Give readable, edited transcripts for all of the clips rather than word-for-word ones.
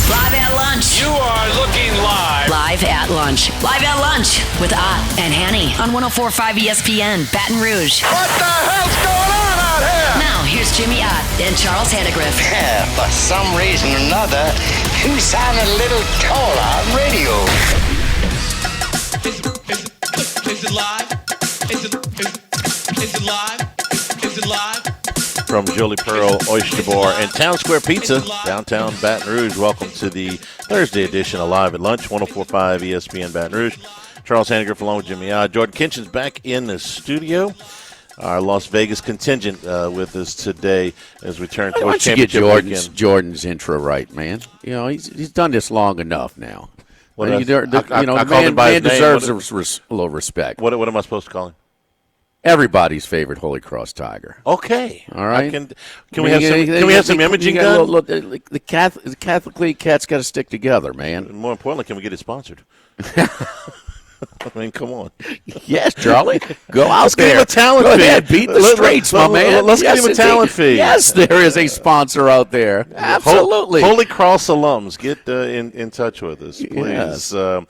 Live at lunch. You are looking live. Live at lunch. Live at lunch with Ott and Hanny on 104.5 ESPN, Baton Rouge. What the hell's going on out here? Now, here's Jimmy Ott and Charles Hannegriff. For some reason or another, you sound a little taller on radio. Is it live? Is it live? Is it live? From Jolie Pearl Oyster Bar and Town Square Pizza, downtown Baton Rouge. Welcome to the Thursday edition of Live at Lunch, 104.5 ESPN Baton Rouge. Charles Hannegriff along with Jimmy Ott. Jordan Kinchin's back in the studio. Our Las Vegas contingent with us today as we turn towards championship weekend. Jordan's intro right, man. You know, he's done this long enough now. The man deserves a little respect. What am I supposed to call him? Everybody's favorite Holy Cross Tiger. Okay. All right. Can we have some imaging done? The Catholic League cats got to stick together, man. And more importantly, can we get it sponsored? I mean, come on. Yes, Charlie. Go out let's there. Give him a talent Go fee. ahead, beat the streets, my man. Let's give him a talent fee. Yes, there is a sponsor out there. Absolutely. Holy Cross alums, get in touch with us, please. Yes. Our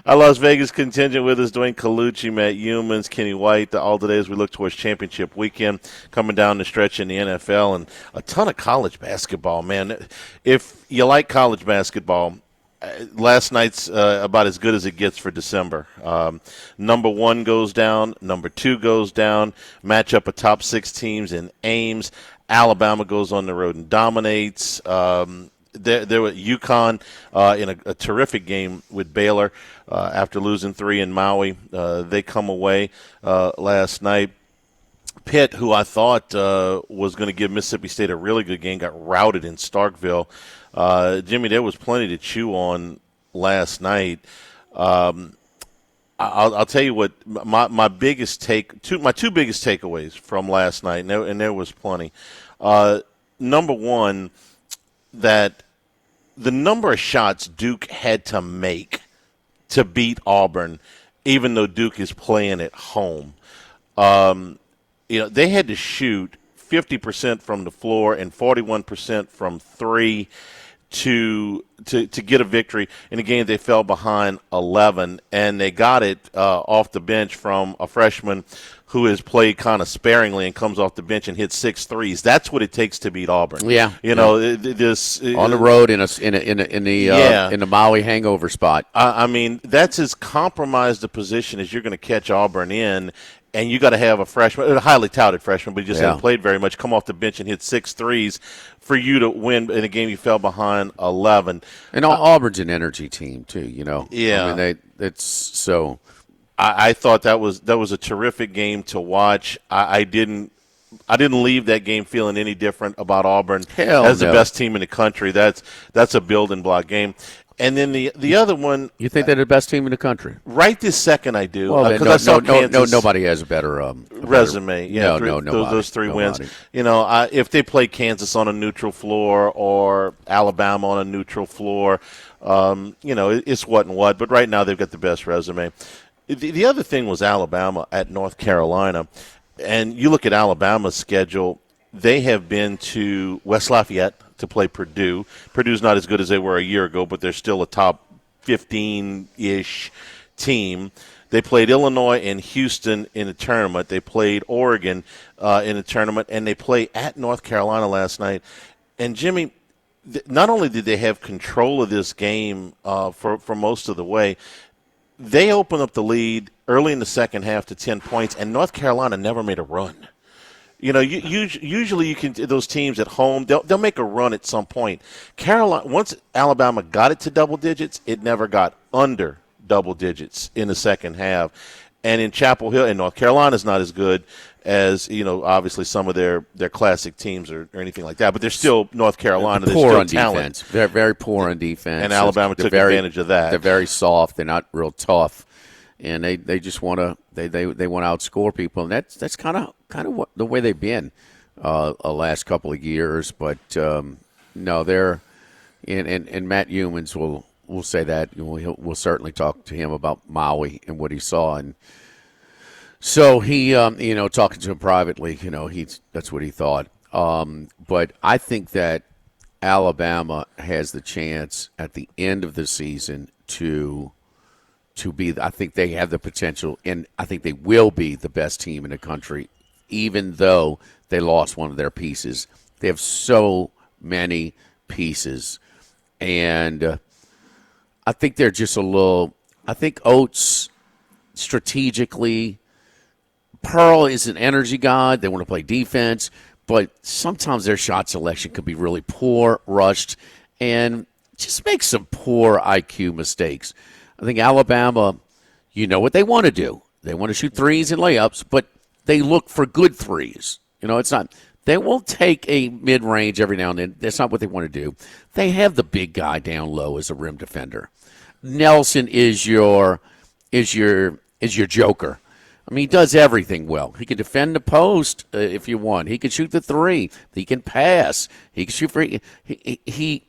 Las Vegas contingent with us, Dwayne Colucci, Matt Humans, Kenny White, all today as we look towards championship weekend, coming down the stretch in the NFL, and a ton of college basketball, man. If you like college basketball, last night's about as good as it gets for December. Number 1 goes down. Number 2 goes down. Match up of top 6 teams in Ames. Alabama goes on the road and dominates. There were UConn in a terrific game with Baylor after losing 3 in Maui. They come away last night. Pitt, who I thought was going to give Mississippi State a really good game, got routed in Starkville. Jimmy, there was plenty to chew on last night. I'll tell you what my two biggest takeaways from last night, and there was plenty. Number one, that the number of shots Duke had to make to beat Auburn, even though Duke is playing at home. They had to shoot 50% from the floor and 41% from 3 to get a victory. In a game they fell behind 11, and they got it off the bench from a freshman who has played kind of sparingly and comes off the bench and hits 6 threes. That's what it takes to beat Auburn. Yeah, this on the road in the Maui hangover spot. I mean, that's as compromised a position as you're going to catch Auburn in. And you got to have a freshman, a highly touted freshman, but he just hasn't played very much, come off the bench and hit 6 threes for you to win in a game you fell behind 11. And Auburn's an energy team too, you know. Yeah, I mean, it's so. I thought that was a terrific game to watch. I didn't leave that game feeling any different about Auburn as the best team in the country. That's a building block game. And then the other one. You think they're the best team in the country? Right this second, I do. Well, I saw Kansas. Nobody has a better resume. Yeah, those 3 wins. If they play Kansas on a neutral floor or Alabama on a neutral floor, it's what and what. But right now they've got the best resume. The other thing was Alabama at North Carolina. And you look at Alabama's schedule, they have been to West Lafayette to play Purdue. Purdue's not as good as they were a year ago, but they're still a top 15-ish team. They played Illinois and Houston in a tournament. They played Oregon in a tournament, and they play at North Carolina last night. And, Jimmy, not only did they have control of this game for most of the way, they opened up the lead early in the second half to 10 points, and North Carolina never made a run. Usually you can those teams at home they'll make a run at some point. Once Alabama got it to double digits, it never got under double digits in the second half. And in Chapel Hill, and North Carolina's not as good as obviously some of their classic teams or anything like that, but they're still North Carolina. They're poor still on talent. Defense. They're very poor on defense. And Alabama took advantage of that. They're very soft. They're not real tough. And they just want to they want to outscore people, and that's kind of what the way they've been last couple of years. But no, they're and Matt Humans will say that we'll certainly talk to him about Maui and what he saw, and so he talking to him privately, that's what he thought. But I think that Alabama has the chance at the end of the season to be. I think they have the potential, and I think they will be the best team in the country, even though they lost one of their pieces. They have so many pieces, and I think they're just a little. I think Oates strategically. Pearl is an energy god. They want to play defense, but sometimes their shot selection could be really poor, rushed, and just make some poor IQ mistakes. I think Alabama, you know what they want to do. They want to shoot threes and layups, but they look for good threes. It's not – they won't take a mid-range every now and then. That's not what they want to do. They have the big guy down low as a rim defender. Nelson is your joker. I mean, he does everything well. He can defend the post if you want. He can shoot the three. He can pass. He can shoot free. He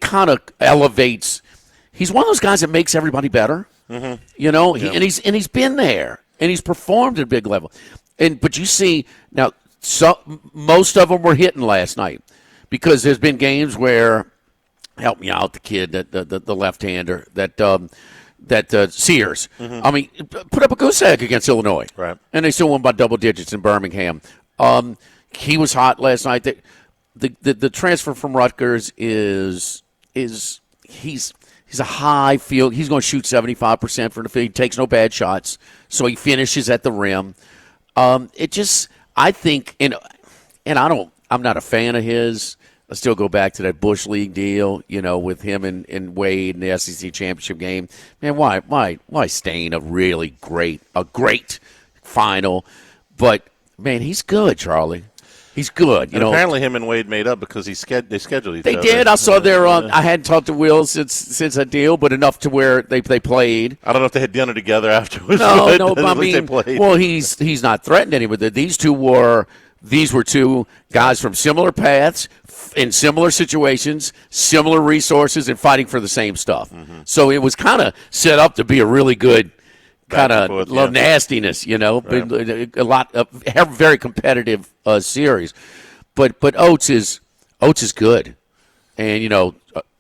kind of elevates. He's one of those guys that makes everybody better. Mm-hmm. And he's been there and he's performed at a big level. But you see now, most of them were hitting last night because there's been games where, help me out, the kid the left-hander that Sears. Mm-hmm. I mean, put up a goose egg against Illinois. Right. And they still won by double digits in Birmingham. He was hot last night. The transfer from Rutgers is he's a high field. He's going to shoot 75% from the field. He takes no bad shots, so he finishes at the rim. I think, and I'm not a fan of his. I still go back to that Bush League deal, with him and Wade in the SEC championship game. Man, why stain a great final? But man, he's good, Charlie. He's good. Apparently, him and Wade made up because they scheduled each other. They did. I saw their. I hadn't talked to Will since that deal, but enough to where they played. I don't know if they had dinner together afterwards. No. But I mean, well, he's not threatened anybody. These were two guys from similar paths, in similar situations, similar resources, and fighting for the same stuff. Mm-hmm. So it was kind of set up to be a really good kind of nastiness, Right. A very competitive series. But Oates is good, and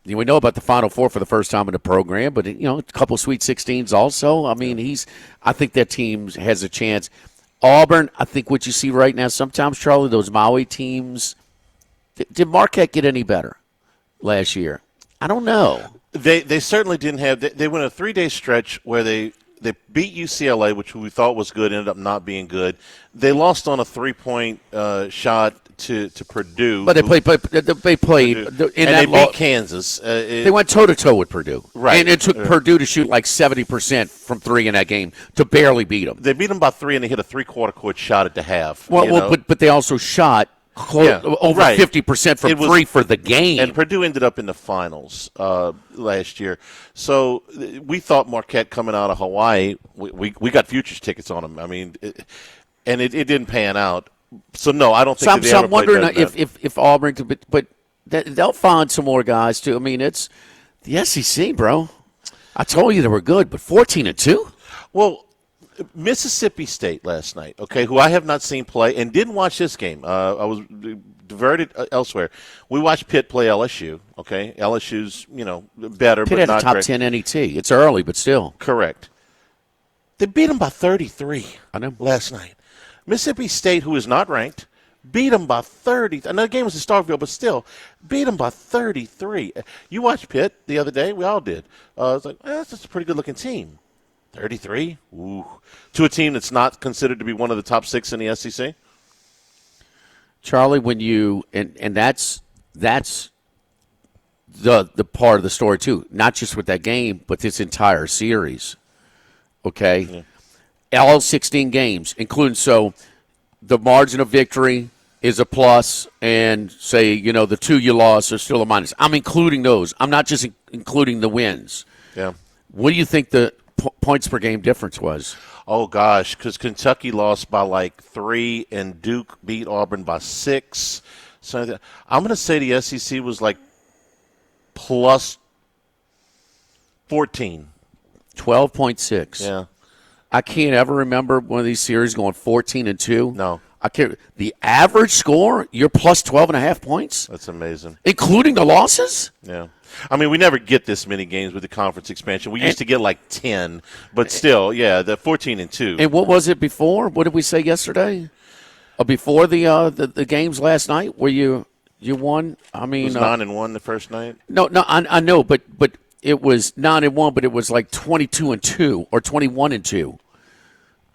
we know about the Final Four for the first time in the program, but a couple of Sweet 16s also. I mean, I think that team has a chance. Auburn, I think what you see right now, sometimes, Charlie, those Maui teams, did Marquette get any better last year? I don't know. They certainly didn't have – they went a 3-day stretch where they beat UCLA, which we thought was good, ended up not being good. They lost on a 3-point shot to Purdue. But they played and they beat Kansas. They went toe-to-toe with Purdue. Right. And it took Purdue to shoot like 70% from three in that game to barely beat them. They beat them by 3, and they hit a three-quarter court shot at the half. But they also shot over 50% from three for the game. And Purdue ended up in the finals last year. So we thought Marquette coming out of Hawaii, we got futures tickets on them. I mean, it didn't pan out. So, no, I don't think I'm wondering if Auburn could – but they'll find some more guys, too. I mean, it's the SEC, bro. I told you they were good, but 14-2? Well, Mississippi State last night, okay, who I have not seen play and didn't watch this game. I was diverted elsewhere. We watched Pitt play LSU, okay? LSU's, better, Pitt but not great. Pitt had a top 10 NET. It's early, but still. Correct. They beat them by 33 I know. last night. Mississippi State, who is not ranked, beat them by 30. And the game was in Starkville, but still, beat them by 33. You watched Pitt the other day. We all did. It's like, that's just a pretty good-looking team. 33? Ooh. To a team that's not considered to be one of the top 6 in the SEC? Charlie, when you and that's the part of the story too, not just with that game, but this entire series. Okay? Yeah. All 16 games, including the margin of victory is a plus, and say, the 2 you lost are still a minus. I'm including those. I'm not just including the wins. Yeah. What do you think the points per game difference was? Oh, gosh, because Kentucky lost by like 3 and Duke beat Auburn by 6. So I'm going to say the SEC was like plus 14. 12.6. Yeah. I can't ever remember one of these series going 14-2. No. The average score, you're plus 12.5 points. That's amazing, including the losses. Yeah, I mean we never get this many games with the conference expansion. We used to get like 10, but still, yeah, the 14-2. And what was it before? What did we say yesterday? Before the games last night, where you won? I mean, it was 9-1 the first night. No, I know, but it was 9-1, but it was like 22-2 or 21-2.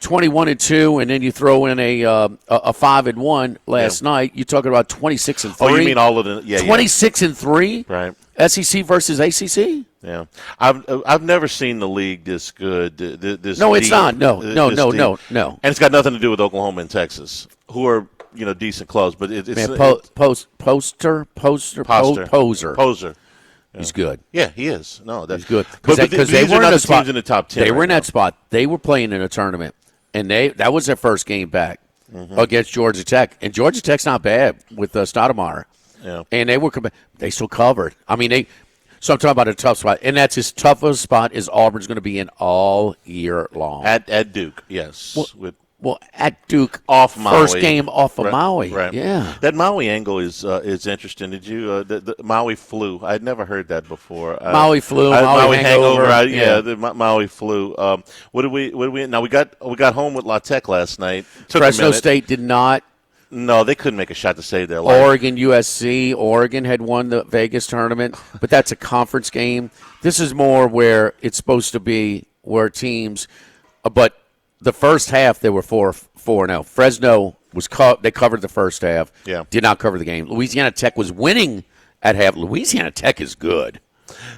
21-2, and then you throw in a 5-1 last night. You're talking about 26-3. Oh, you mean all of them? Yeah, 26-3. Right. SEC versus ACC. Yeah, I've never seen the league this good. This no, deep, it's not. No. And it's got nothing to do with Oklahoma and Texas, who are decent clubs. But it's Poser. Yeah. He's good. Yeah, he is. No, he's good because they were not in the a spot teams in the top 10. They were in now. that spot. They were playing in a tournament, and that was their first game back against Georgia Tech. And Georgia Tech's not bad with Stoudemire. Yeah, and they still covered. I mean, So I'm talking about a tough spot, and that's as tough a spot as Auburn's going to be in all year long. At Duke, yes. Well, at Duke, off Maui. First game off of Maui. Right. Yeah. That Maui angle is interesting. Did you the Maui flu? I'd never heard that before. Maui flu, Maui hangover. The Maui flu. What did we? Now we got home with La Tech last night. Fresno State did not. No, they couldn't make a shot to save their life. Oregon, USC. Oregon had won the Vegas tournament, but that's a conference game. This is more where it's supposed to be where teams, but the first half they were 4-0. Fresno was they covered the first half. Yeah, did not cover the game. Louisiana Tech was winning at half. Louisiana Tech is good.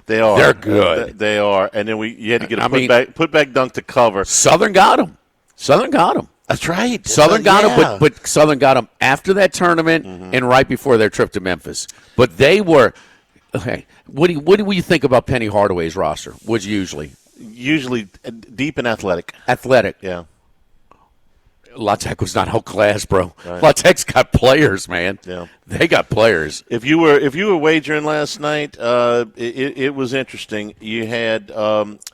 They are. They're good. They are. And then you had to get a putback dunk to cover. Southern got them. That's right. Southern got them, but Southern got them after that tournament and right before their trip to Memphis. But they were okay. What do you think about Penny Hardaway's roster? Was usually deep and athletic. Yeah. La Tech was not outclassed, bro. Right. La Tech's got players, man. Yeah, they got players. If you were wagering last night, it was interesting. You had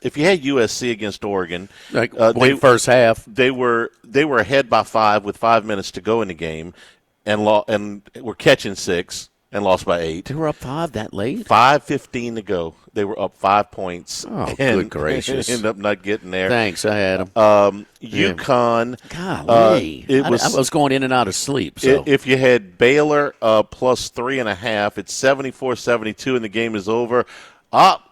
if you had USC against Oregon, first half, they were ahead by 5 with 5 minutes to go in the game, and were catching 6 and lost by 8. They were up 5 that late. 5:15 to go. They were up 5 points. Oh, good gracious! Ended up not getting there. Thanks, I had them. UConn. Golly, I was going in and out of sleep. So. If you had Baylor plus 3.5, it's 74-72, and the game is over.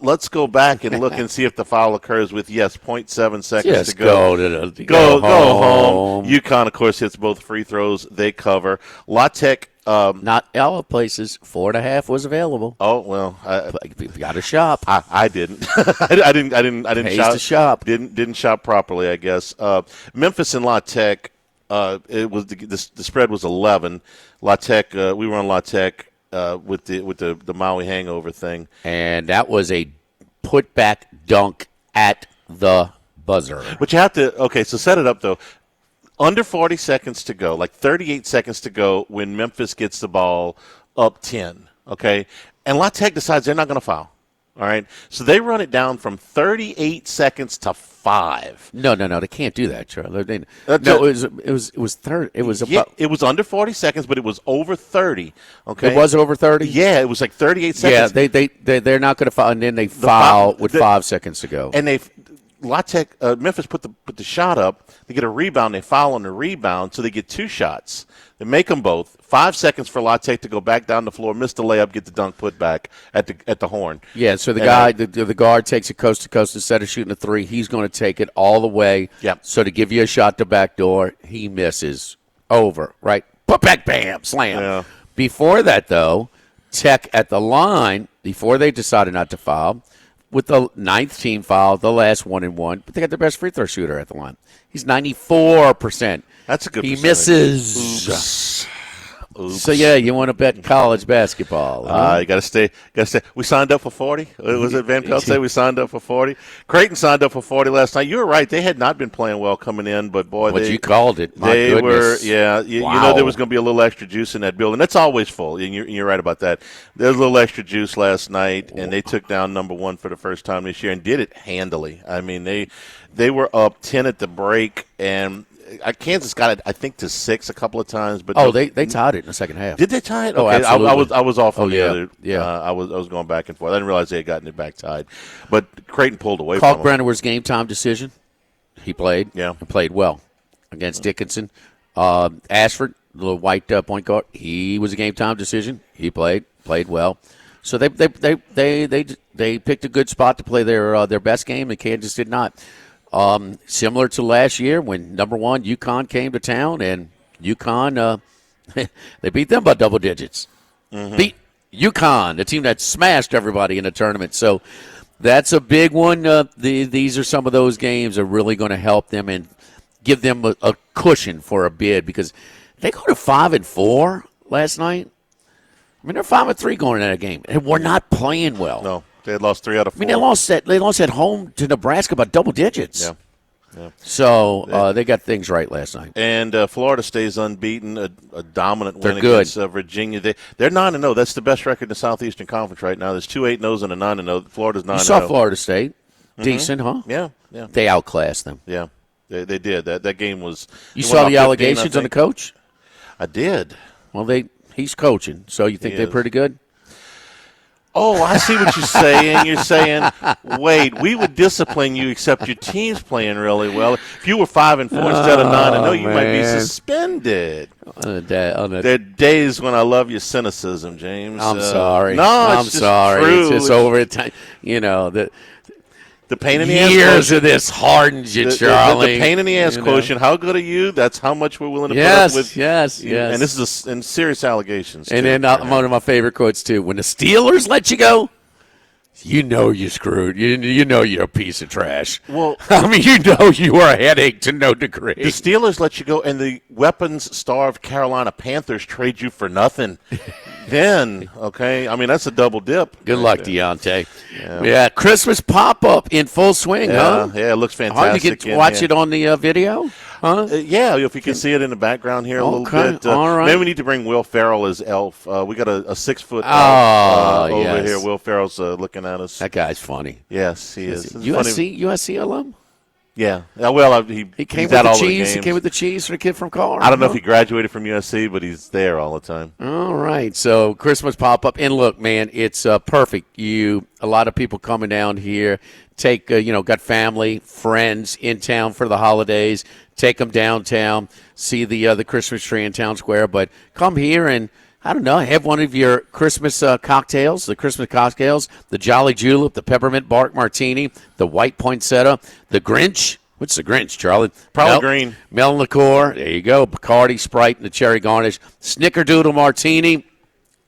Let's go back and look and see if the foul occurs with 0.7 seconds to go. Go home. UConn, of course, hits both free throws. They cover. La Tech. Not all places. 4.5 was available. Oh well, you got to shop. I didn't. I didn't Pays shop. To shop. Didn't shop properly, I guess. Memphis and La Tech. It was the spread was 11. La Tech. We were on La Tech with the Maui hangover thing, and that was a putback dunk at the buzzer. But you have to. Okay, so set it up though. Under 40 seconds to go, like 38 seconds to go when Memphis gets the ball up 10, okay? And La Tech decides they're not going to foul, all right? So they run it down from 38 seconds to 5. No, they can't do that, Charlie. It was 30. It was about. It was under 40 seconds, but it was over 30, okay? It was over 30? Yeah, it was like 38 seconds. Yeah, they're not going to foul, and then they foul with 5 seconds to go. And La Tech, Memphis put the shot up. They get a rebound. They foul on the rebound, so they get 2 shots. They make them both. 5 seconds for La Tech to go back down the floor, miss the layup, get the dunk put back at the horn. Yeah, so the guard takes it coast to coast instead of shooting a 3. He's going to take it all the way. Yep. So to give you a shot to backdoor, he misses. Over, right? Put back, bam, slam. Yeah. Before that, though, Tech at the line, before they decided not to foul, with the 9th team foul, the last 1-1, but they got their best free throw shooter at the line. He's 94%. That's a good He percentage. Misses. Oops. So, yeah, you want to bet college basketball. Huh? You got to stay. We signed up for 40. Was it Van Pelt say we signed up for 40? Creighton signed up for 40 last night. You were right. They had not been playing well coming in, but, boy, you called it. My they goodness. were, yeah. You know there was going to be a little extra juice in that building. That's always full, and you're right about that. There's a little extra juice last night, and they took down number 1 for the first time this year and did it handily. I mean, they were up 10 at the break, and Kansas got it, I think, to 6 a couple of times. But they tied it in the second half. Did they tie it? Oh, okay. absolutely. I was off on the other. Yeah. I was going back and forth. I didn't realize they had gotten it back tied. But Creighton pulled away from him. Kalkbrenner was game time decision. He played. Yeah. And played well against Dickinson. Ashford, the little white point guard, he was a game time decision. He played well. So they picked a good spot to play their best game, and Kansas did not. Similar to last year when number 1 UConn came to town, and UConn they beat them by double digits. Mm-hmm. Beat UConn, the team that smashed everybody in the tournament. So that's a big one. These are some of those games that are really going to help them and give them a cushion for a bid, because they go to 5-4 last night. I mean, they're 5-3 going into that game, and we're not playing well. No. They had lost 3 out of 4. I mean, they lost at home to Nebraska by double digits. Yeah. So they got things right last night. And Florida stays unbeaten, a dominant win good. against Virginia. They're 9-0. That's the best record in the Southeastern Conference right now. There's 2 8-0s and a 9-0. Florida's 9-0. You saw Florida State. Decent, huh? Yeah. They outclassed them. Yeah, they did. That game was. You saw the allegations on the coach? I did. Well, he's coaching, so you think they're pretty good? Oh, I see what you're saying. You're saying, wait, we would discipline you except your team's playing really well. If you were 5-4 instead of 9-0, you might be suspended. There are days when I love your cynicism, James. I'm sorry. No, I'm sorry. True. It's just over time. You know, the pain in the ass. Years of this hardens you, Charlie. The pain in the ass quotient. How good are you? That's how much we're willing to put up with. Yes. And this is serious allegations. And then one of my favorite quotes, too. When the Steelers let you go, you know you're screwed. You know you're a piece of trash. Well, I mean, you know you are a headache to no degree. The Steelers let you go, and the weapons-starved Carolina Panthers trade you for nothing. Then, okay, I mean, that's a double dip. Good luck, Deontay. Yeah, Christmas pop-up in full swing, huh? Yeah, it looks fantastic. How you get to watch it on the video? Huh? Yeah, if you can see it in the background here a little bit. All right. Maybe we need to bring Will Ferrell as Elf. We got a 6-foot elf over here. Will Ferrell's looking at us. That guy's funny. Yes, he is. USC alum? Yeah. Well, he came with the all cheese. The he came with the cheese for the kid from Colorado. I don't know if he graduated from USC, but he's there all the time. All right. So Christmas pop-up. And look, man, it's perfect. A lot of people coming down here. Take, got family, friends in town for the holidays. Take them downtown, see the Christmas tree in Town Square. But come here and, I don't know, have one of your Christmas cocktails, the Christmas cocktails, the Jolly Julep, the Peppermint Bark Martini, the White Poinsettia, the Grinch. What's the Grinch, Charlie? Probably green. Melon liqueur. There you go. Bacardi, Sprite, and the cherry garnish. Snickerdoodle Martini,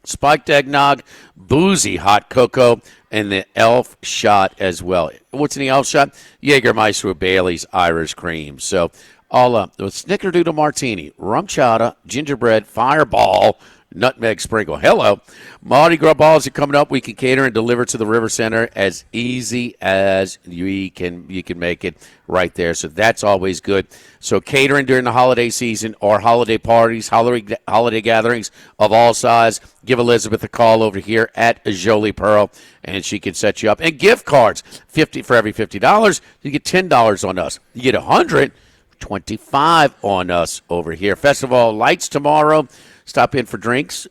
spiked eggnog, boozy hot cocoa, and the elf shot as well. What's in the elf shot? Jägermeister with Bailey's Irish cream. So all up. The Snickerdoodle Martini, rum chata, gingerbread, fireball, nutmeg sprinkle. Hello. Mardi Gras balls are coming up. We can cater and deliver to the River Center as easy as you can make it right there. So that's always good. So catering during the holiday season or holiday parties, holiday gatherings of all size, give Elizabeth a call over here at Jolie Pearl, and she can set you up. And gift cards, $50 for every $50. You get $10 on us. You get $100, $25 on us over here. Festival Lights tomorrow. Stop in for drinks,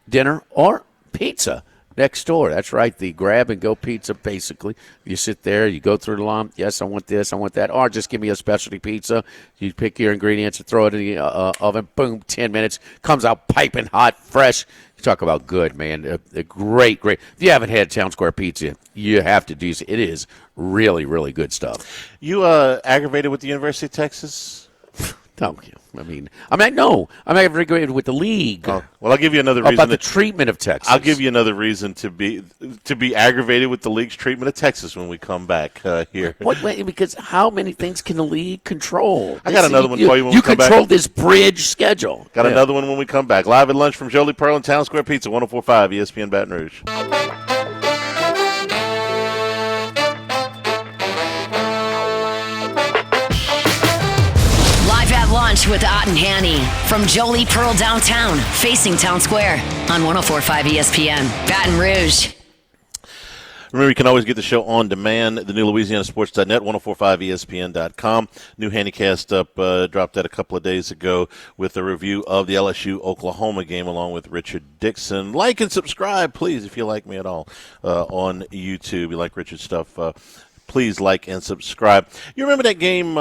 dinner, or pizza next door. That's right, the grab-and-go pizza, basically. You sit there, you go through the line. Yes, I want this, I want that. Or just give me a specialty pizza. You pick your ingredients and throw it in the oven. Boom, 10 minutes. Comes out piping hot, fresh. You talk about good, man. Great. If you haven't had Town Square Pizza, you have to do so. It is really, really good stuff. You aggravated with the University of Texas? Thank you. No. I'm aggravated with the league. Oh, well, I'll give you another reason. About the treatment of Texas. I'll give you another reason to be aggravated with the league's treatment of Texas when we come back here. Because how many things can the league control? I got another one for you when we come back. You control this bridge schedule. Got another one when we come back. Live at lunch from Jolie Pearl and Town Square Pizza, 104.5 ESPN Baton Rouge. Lunch with Ott and Hanny from Jolie Pearl downtown, facing Town Square on 104.5 ESPN Baton Rouge. Remember, you can always get the show on demand, the new LouisianaSports.net, 1045ESPN.com. New Handycast up, dropped that a couple of days ago with a review of the LSU-Oklahoma game along with Richard Dixon. Like and subscribe, please, if you like me at all, on YouTube. You like Richard's stuff, please like and subscribe. You remember that game,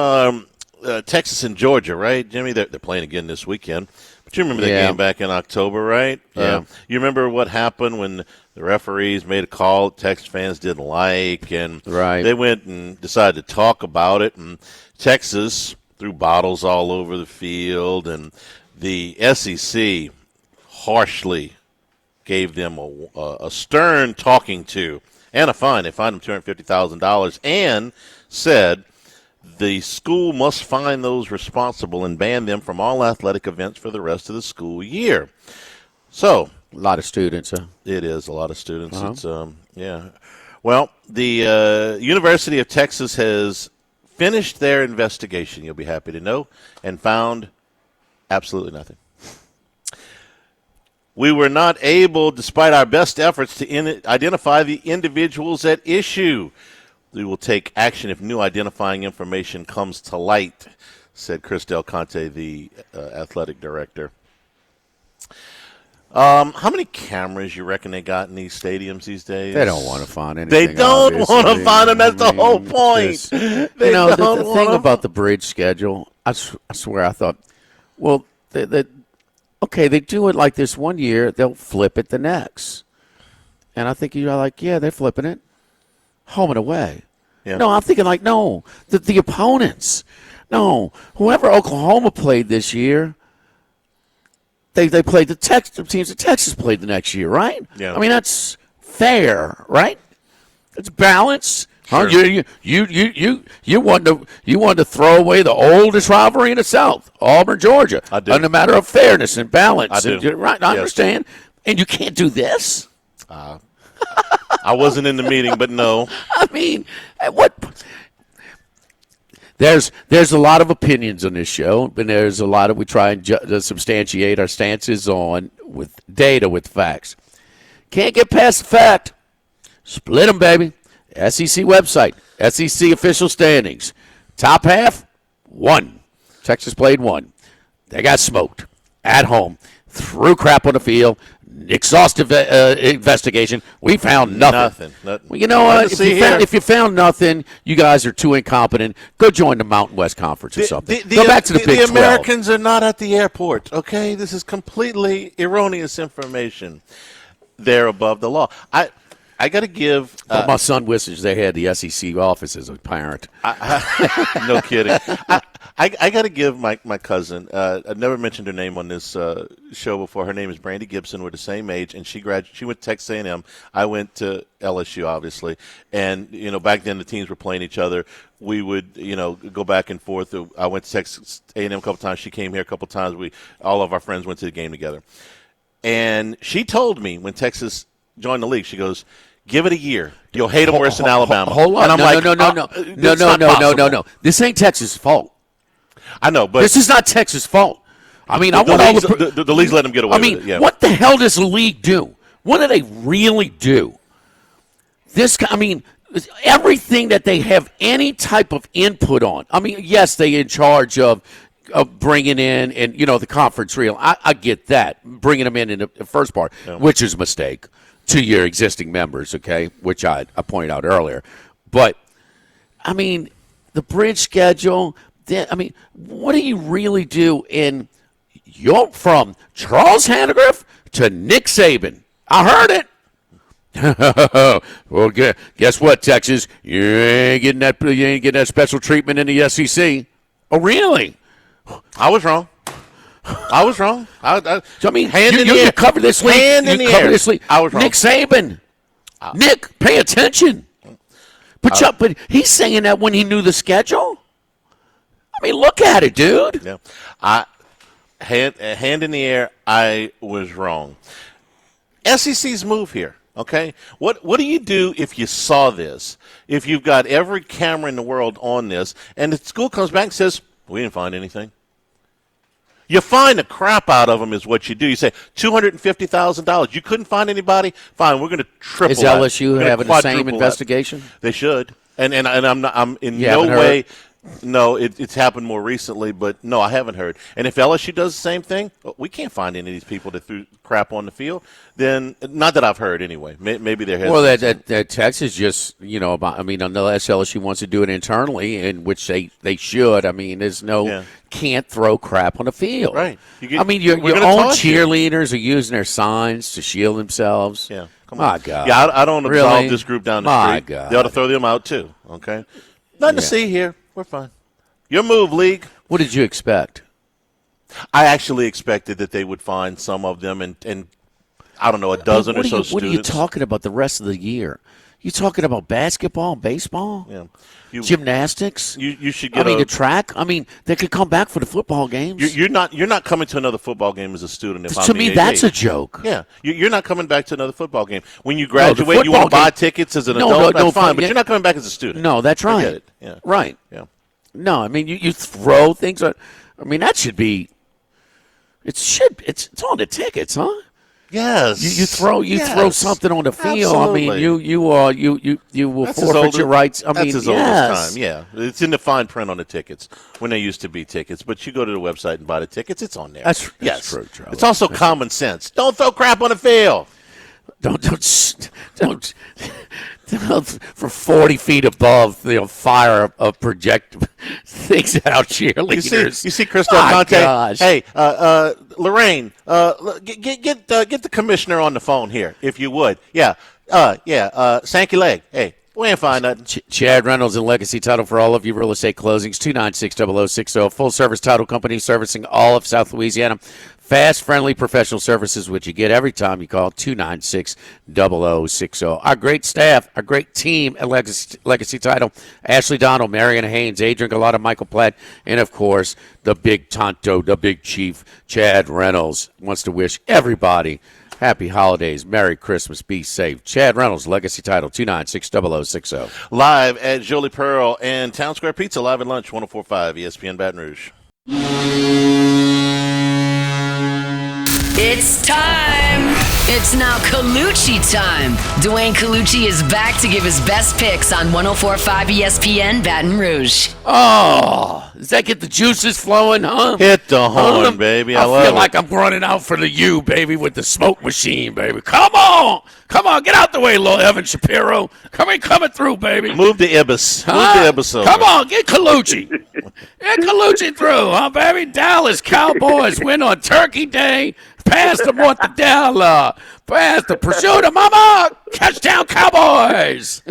Texas and Georgia, right, Jimmy? They're playing again this weekend. But you remember that game back in October, right? Yeah. You remember what happened when the referees made a call Texas fans didn't like, and they went and decided to talk about it, and Texas threw bottles all over the field, and the SEC harshly gave them a stern talking to and a fine. They fined them $250,000 and said the school must find those responsible and ban them from all athletic events for the rest of the school year. So a lot of students, huh? It is a lot of students. It's Well, the University of Texas has finished their investigation, you'll be happy to know, and found absolutely nothing. We were not able, despite our best efforts, to identify the individuals at issue. We will take action if new identifying information comes to light, said Chris Del Conte, the athletic director. How many cameras you reckon they got in these stadiums these days? They don't want to find anything. They don't want to find them. That's the whole point. The thing about the bridge schedule, I swear I thought, well, okay, they do it like this one year, they'll flip it the next. And I think you're like, yeah, they're flipping it. Home and away. Yeah. No, I'm thinking like, no, the opponents. No, whoever Oklahoma played this year, they played the teams that Texas played the next year, right? Yeah. I mean, that's fair, right? It's balance. Huh? Sure. You wanted to throw away the oldest rivalry in the South, Auburn, Georgia. I do. On a matter of fairness and balance. I do. Right? I understand. And you can't do this. I wasn't in the meeting, but no. I mean, what? There's a lot of opinions on this show, and there's a lot of we try and substantiate our stances on with data, with facts. Can't get past the fact. Split them, baby. SEC website, SEC official standings. Top half, 1. Texas played 1. They got smoked at home. Threw crap on the field. Exhaustive investigation. We found nothing. Nothing. Well, you know what? If you found nothing, you guys are too incompetent. Go join the Mountain West Conference or something. Go back to the Big 12. The Americans are not at the airport, okay? This is completely erroneous information. They're above the law. I got to give. My son wishes they had the SEC office as a parent. No kidding. I got to give my cousin. I've never mentioned her name on this show before. Her name is Brandy Gibson. We're the same age, and she went to Texas A&M. I went to LSU, obviously, and back then the teams were playing each other. We would go back and forth. I went to Texas A&M a couple times. She came here a couple times. All of our friends went to the game together, and she told me when Texas joined the league, she goes, give it a year. You'll hate them worse than Alabama. Hold on. And I'm No. This ain't Texas' fault. I know, but this is not Texas' fault. I mean, the league's let them get away with it. Yeah. What the hell does the league do? What do they really do? Everything that they have any type of input on. I mean, yes, they're in charge of bringing in and the conference reel. I get that, bringing them in the first part, which is a mistake to your existing members, okay, which I pointed out earlier. But, I mean, the bridge schedule, what do you really do you're from Charles Hannegriff to Nick Saban. I heard it. Well, guess what, Texas? You ain't getting that special treatment in the SEC. Oh, really? I was wrong. You cover this league. I was wrong. Nick Saban. Nick, pay attention. But he's saying that when he knew the schedule. I mean, look at it, dude. Yeah. Hand in the air, I was wrong. SEC's move here, okay? What do you do if you saw this? If you've got every camera in the world on this, and the school comes back and says, we didn't find anything. You find the crap out of them is what you do. You say $250,000. You couldn't find anybody? Fine, we're going to triple Is LSU having the same investigation? They should. And I'm in no way. No, it's happened more recently, but no, I haven't heard. And if LSU does the same thing, we can't find any of these people that threw crap on the field. Then, not that I've heard anyway. Maybe they're hesitant. Well, that Texas just, unless LSU wants to do it internally, in which they should. I mean, there's no can't throw crap on the field. Right. Your own cheerleaders are using their signs to shield themselves. Yeah. Come on. My God. Yeah, I don't absolve this group down the street. God. They ought to throw them out too. Okay. Nothing to see here. We're fine. Your move, League. What did you expect? I actually expected that they would find some of them and I don't know, a dozen or so students. What are you talking about the rest of the year? You talking about basketball, baseball, gymnastics? You should get. the track. They could come back for the football games. You're not coming to another football game as a student. To me, that's a joke. Yeah, you're not coming back to another football game. When you graduate, you want to buy tickets as an adult. That's fine, but you're not coming back as a student. No, that's right. Forget it. Yeah. Right. Yeah. No, you throw things. That should be. It's on the tickets, huh? Yes. You throw something on the field. Absolutely. You will that's forfeit your rights. That's as old as time. Yeah, it's in the fine print on the tickets when they used to be tickets. But you go to the website and buy the tickets. It's on there. That's true, Charlie. It's also common sense. Don't throw crap on the field. Don't for 40 feet above, fire a project things out cheerleaders. You see Crystal Conte. Gosh. Hey, Lorraine, get the commissioner on the phone here, if you would. Yeah. Sankey Leg. Hey, we ain't find nothing. Chad Reynolds and Legacy Title for all of you real estate closings. 296-0060. Full service title company servicing all of South Louisiana. Fast, friendly, professional services, which you get every time you call 296-0060. Our great staff, our great team at Legacy Title, Ashley Donald, Marion Haynes, Adrian Galata, Michael Platt, and, of course, the big Tonto, the big chief, Chad Reynolds, wants to wish everybody happy holidays, Merry Christmas, be safe. Chad Reynolds, Legacy Title, 296-0060. Live at Jolie Pearl and Town Square Pizza, live at lunch, 104.5 ESPN Baton Rouge. It's time. It's now Colucci time. Dwayne Colucci is back to give his best picks on 104.5 ESPN Baton Rouge. Oh, does that get the juices flowing, huh? Hit the horn, baby. I love feel like I'm running out for the U, baby, with the smoke machine, baby. Come on, get out the way, little Evan Shapiro. Coming through, baby. Move the Ibis. Move the Ibis over. Come on, get Colucci. Get Colucci through, huh, baby? Dallas Cowboys win on Turkey Day. Pass the mortadella. Pass the prosciutto, mama. Touchdown, Cowboys.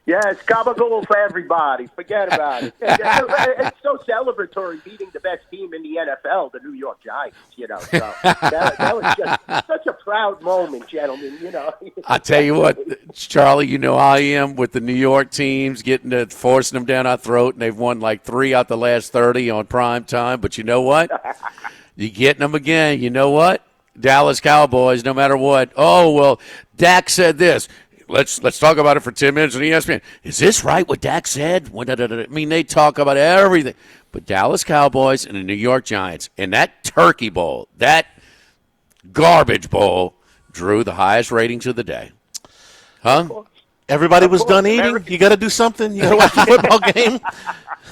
Yes, gabagool for everybody. Forget about it. It's so celebratory beating the best team in the NFL, the New York Giants, So that was just such a proud moment, gentlemen, I tell you what, Charlie, I am with the New York teams forcing them down our throat, and they've won like 3 out the last 30 on prime time. But you know what? You're getting them again. You know what? Dallas Cowboys, no matter what. Oh, well, Dak said this. Let's talk about it for 10 minutes on ESPN. Is this right, what Dak said? They talk about everything. But Dallas Cowboys and the New York Giants, and that Turkey Bowl, that garbage bowl, drew the highest ratings of the day. Huh? Everybody was done eating. You got to do something. You got to watch the football game.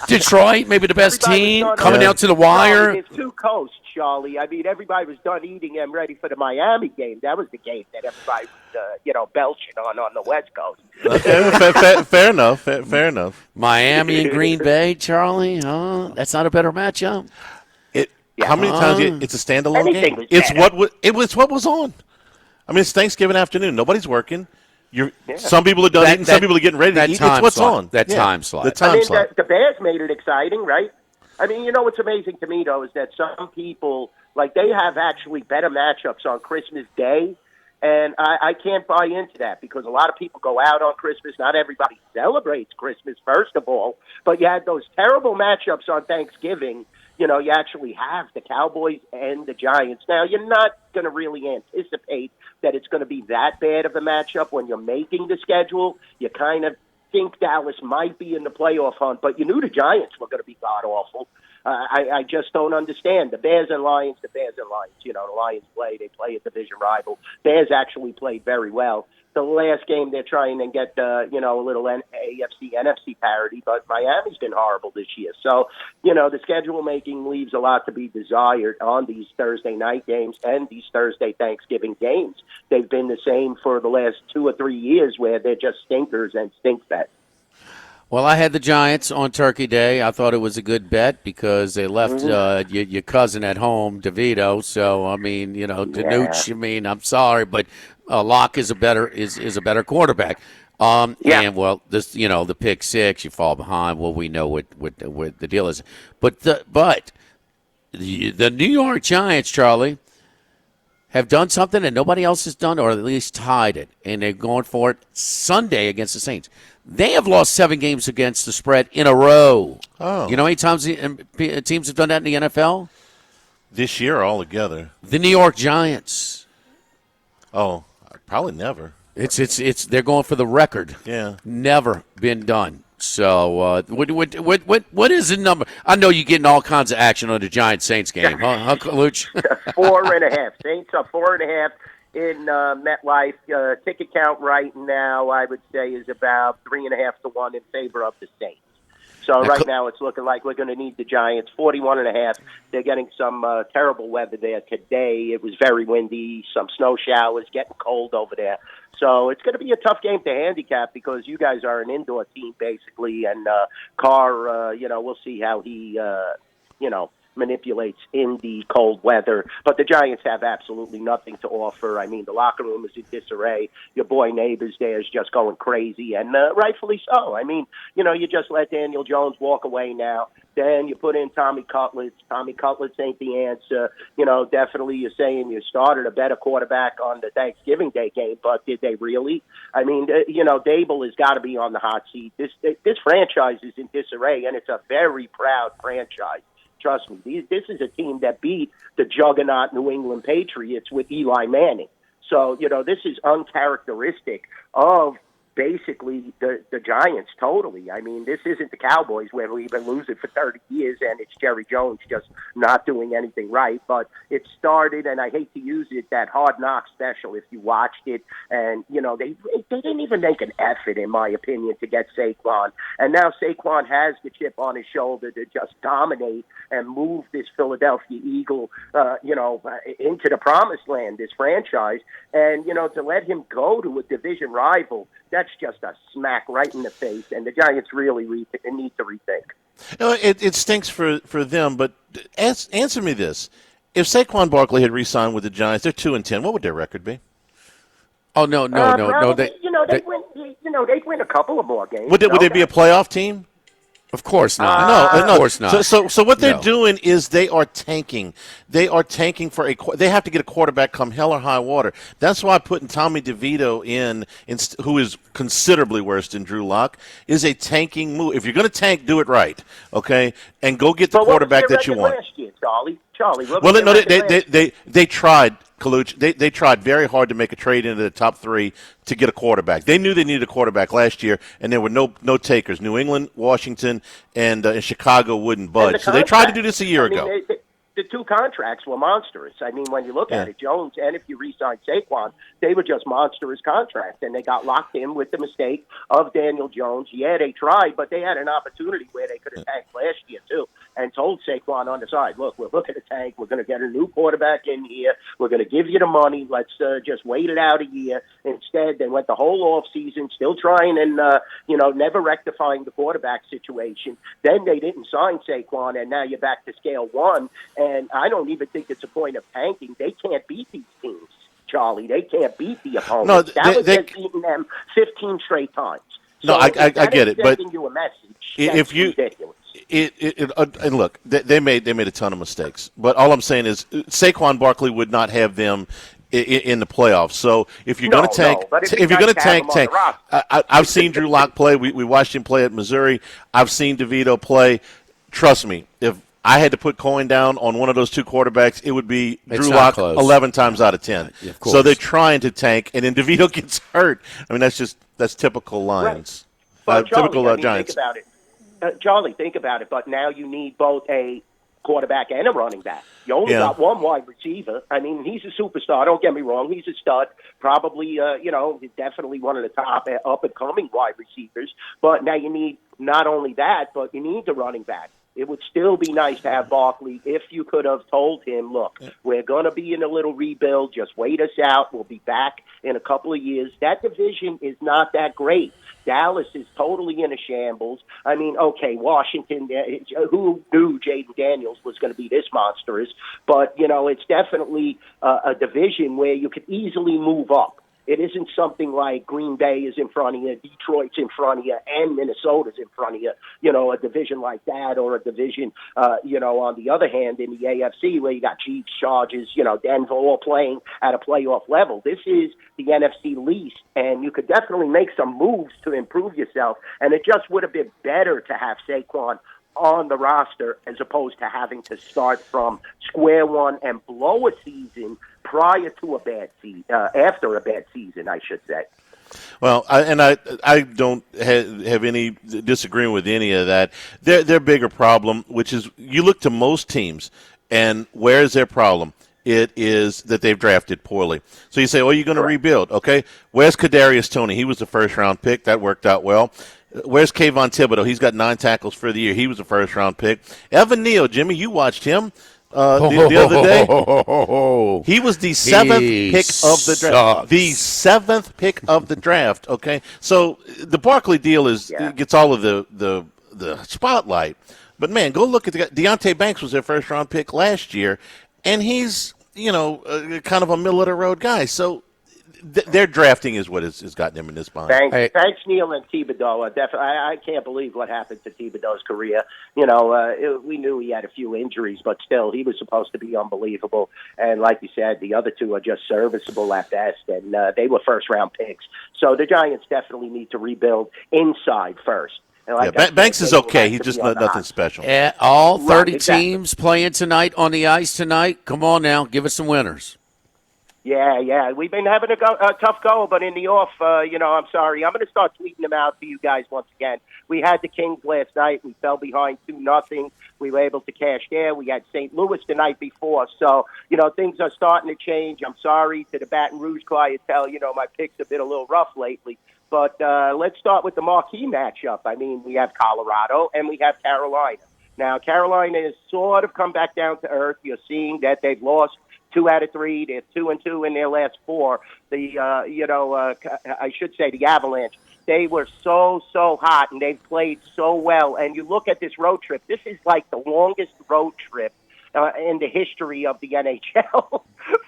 Detroit, maybe the best team, coming down to the wire. It's two coasts, Charlie. Everybody was done eating and ready for the Miami game. That was the game that everybody was, belching on the West Coast. Okay, fair enough. Fair enough. Miami and Green Bay, Charlie, huh? That's not a better matchup? How many times? It's a standalone game. It's what was on. It's Thanksgiving afternoon. Nobody's working. Some people are done eating. Some people are getting ready to eat. It's what's on. Time slot. The time slot. The Bears made it exciting, right? What's amazing to me, though, is that some people, they have actually better matchups on Christmas Day, and I can't buy into that because a lot of people go out on Christmas. Not everybody celebrates Christmas, first of all, but you had those terrible matchups on Thanksgiving. You actually have the Cowboys and the Giants. Now, you're not going to really anticipate that it's going to be that bad of a matchup when you're making the schedule. You kind of think Dallas might be in the playoff hunt, but you knew the Giants were going to be god-awful. I just don't understand. The Bears and Lions. You know, the Lions they play a division rival. Bears actually played very well. The last game they're trying to get a little AFC NFC parity, but Miami's been horrible this year. So the schedule making leaves a lot to be desired on these Thursday night games and these Thursday Thanksgiving games. They've been the same for the last 2 or 3 years, where they're just stinkers and stink fest. Well, I had the Giants on Turkey Day. I thought it was a good bet because they left your cousin at home, DeVito. So I mean, Danucci. I mean, I'm sorry, but Locke is a better quarterback. And well, this the pick six, you fall behind. Well, we know what the deal is. But the New York Giants, Charlie, have done something that nobody else has done, or at least tied it, and they're going for it Sunday against the Saints. They have lost 7 games against the spread in a row. Oh. You know how many times teams have done that in the NFL? This year altogether. The New York Giants. Oh, probably never. It's they're going for the record. Yeah. Never been done. So what is the number? I know you're getting all kinds of action on the Giants-Saints game, huh, Luch? 4.5. Saints are 4.5 in MetLife. Ticket count right now, I would say, is about 3.5 to 1 in favor of the Saints. So right now it's looking like we're going to need the Giants. 41.5. They're getting some terrible weather there today. It was very windy, some snow showers, getting cold over there. So it's going to be a tough game to handicap because you guys are an indoor team basically, and Carr, we'll see how he, manipulates in the cold weather. But the Giants have absolutely nothing to offer. I mean, the locker room is in disarray. Your boy Neighbors there is just going crazy, and rightfully so. I mean, you just let Daniel Jones walk away now. Then you put in Tommy Cutlets. Tommy Cutlets ain't the answer. Definitely you're saying you started a better quarterback on the Thanksgiving Day game, but did they really? I mean, Dable has got to be on the hot seat. This franchise is in disarray, and it's a very proud franchise. Trust me, this is a team that beat the juggernaut New England Patriots with Eli Manning. So, this is uncharacteristic of basically the Giants totally. I mean, this isn't the Cowboys where we've been losing for 30 years and it's Jerry Jones just not doing anything right. But it started, and I hate to use it, that Hard Knock special, if you watched it. And, they didn't even make an effort, in my opinion, to get Saquon. And now Saquon has the chip on his shoulder to just dominate and move this Philadelphia Eagle, into the promised land, this franchise. And, to let him go to a division rival, that's just a smack right in the face, and the Giants really need to rethink. It stinks for them, but answer me this. If Saquon Barkley had re-signed with the Giants, they're 2-10. What would their record be? Oh, no. They'd win a couple of more games. Would they be a playoff team? Of course not. No, of course not. So what they're doing is they are tanking. They are tanking for they have to get a quarterback come hell or high water. That's why putting Tommy DeVito in who is considerably worse than Drew Lock, is a tanking move. If you're going to tank, do it right, okay? And go get the quarterback that you want. Last year, Charlie. They tried. Colucci, they tried very hard to make a trade into the top 3 to get a quarterback. They knew they needed a quarterback last year, and there were no takers. New England, Washington, and Chicago wouldn't budge. So they tried to do this a year ago. The 2 contracts were monstrous. I mean, when you look at it, Jones, and if you re-sign Saquon, they were just monstrous contracts, and they got locked in with the mistake of Daniel Jones. Yeah, they tried, but they had an opportunity where they could have tanked last year, too, and told Saquon on the side, look, we're looking to tank. We're going to get a new quarterback in here. We're going to give you the money. Let's just wait it out a year. Instead, they went the whole offseason still trying and, never rectifying the quarterback situation. Then they didn't sign Saquon, and now you're back to scale 1. And I don't even think it's a point of tanking. They can't beat these teams, Charlie. They can't beat the opponent. No, Dallas has beaten them 15 straight times. So no, I get it, but you a message. If you ridiculous. And look, they made a ton of mistakes. But all I'm saying is Saquon Barkley would not have them in the playoffs. So if you're going to tank, tank. I've seen Drew Lock play. We watched him play at Missouri. I've seen DeVito play. Trust me, if I had to put coin down on one of those 2 quarterbacks, it would be Drew Lock 11 times out of 10. So they're trying to tank, and then DeVito gets hurt. I mean, that's typical Lions. Right. Typical Giants. Think about it. Charlie, think about it. But now you need both a quarterback and a running back. You only got one wide receiver. I mean, he's a superstar. Don't get me wrong. He's a stud. Probably, definitely one of the top up-and-coming wide receivers. But now you need not only that, but you need the running back. It would still be nice to have Barkley if you could have told him, look, we're going to be in a little rebuild. Just wait us out. We'll be back in a couple of years. That division is not that great. Dallas is totally in a shambles. I mean, okay, Washington, who knew Jaden Daniels was going to be this monstrous? But, it's definitely a division where you could easily move up. It isn't something like Green Bay is in front of you, Detroit's in front of you, and Minnesota's in front of you. A division like that, or a division, on the other hand, in the AFC where you got Chiefs, Chargers, Denver all playing at a playoff level. This is the NFC least, and you could definitely make some moves to improve yourself. And it just would have been better to have Saquon on the roster as opposed to having to start from square one and blow a season prior to a bad season, after a bad season, I should say. Well, I don't have any disagreeing with any of that. Their bigger problem, which is you look to most teams, and where is their problem? It is that they've drafted poorly. So you say, oh, you're going to rebuild. Okay, where's Kadarius Toney? He was the first-round pick. That worked out well. Where's Kayvon Thibodeau? He's got 9 tackles for the year. He was a first-round pick. Evan Neal, Jimmy, you watched him the other day. He was the 7th pick of the draft. The 7th pick of the draft, okay? So the Barkley deal gets all of the spotlight. But, man, go look at the guy. Deonte Banks was their first-round pick last year, and he's, kind of a middle-of-the-road guy. So their drafting is what has gotten them in this bind. Thanks, Neal and Thibodeau. I can't believe what happened to Thibodeau's career. We knew he had a few injuries, but still, he was supposed to be unbelievable. And like you said, the other two are just serviceable at best, and they were first-round picks. So the Giants definitely need to rebuild inside first. Banks is okay. He's just nothing special. All 30 teams playing tonight on the ice tonight. Come on now, give us some winners. Yeah. We've been having a tough go, but in the off, I'm sorry. I'm going to start tweeting them out to you guys once again. We had the Kings last night. We fell behind 2-0. We were able to cash there. We had St. Louis the night before. So, things are starting to change. I'm sorry to the Baton Rouge clientele. My picks have been a little rough lately. But let's start with the marquee matchup. I mean, we have Colorado and we have Carolina. Now, Carolina has sort of come back down to earth. You're seeing that they've lost 2 out of 3. They're 2-2 in their last 4. I should say the Avalanche. They were so hot, and they've played so well. And you look at this road trip. This is like the longest road trip in the history of the NHL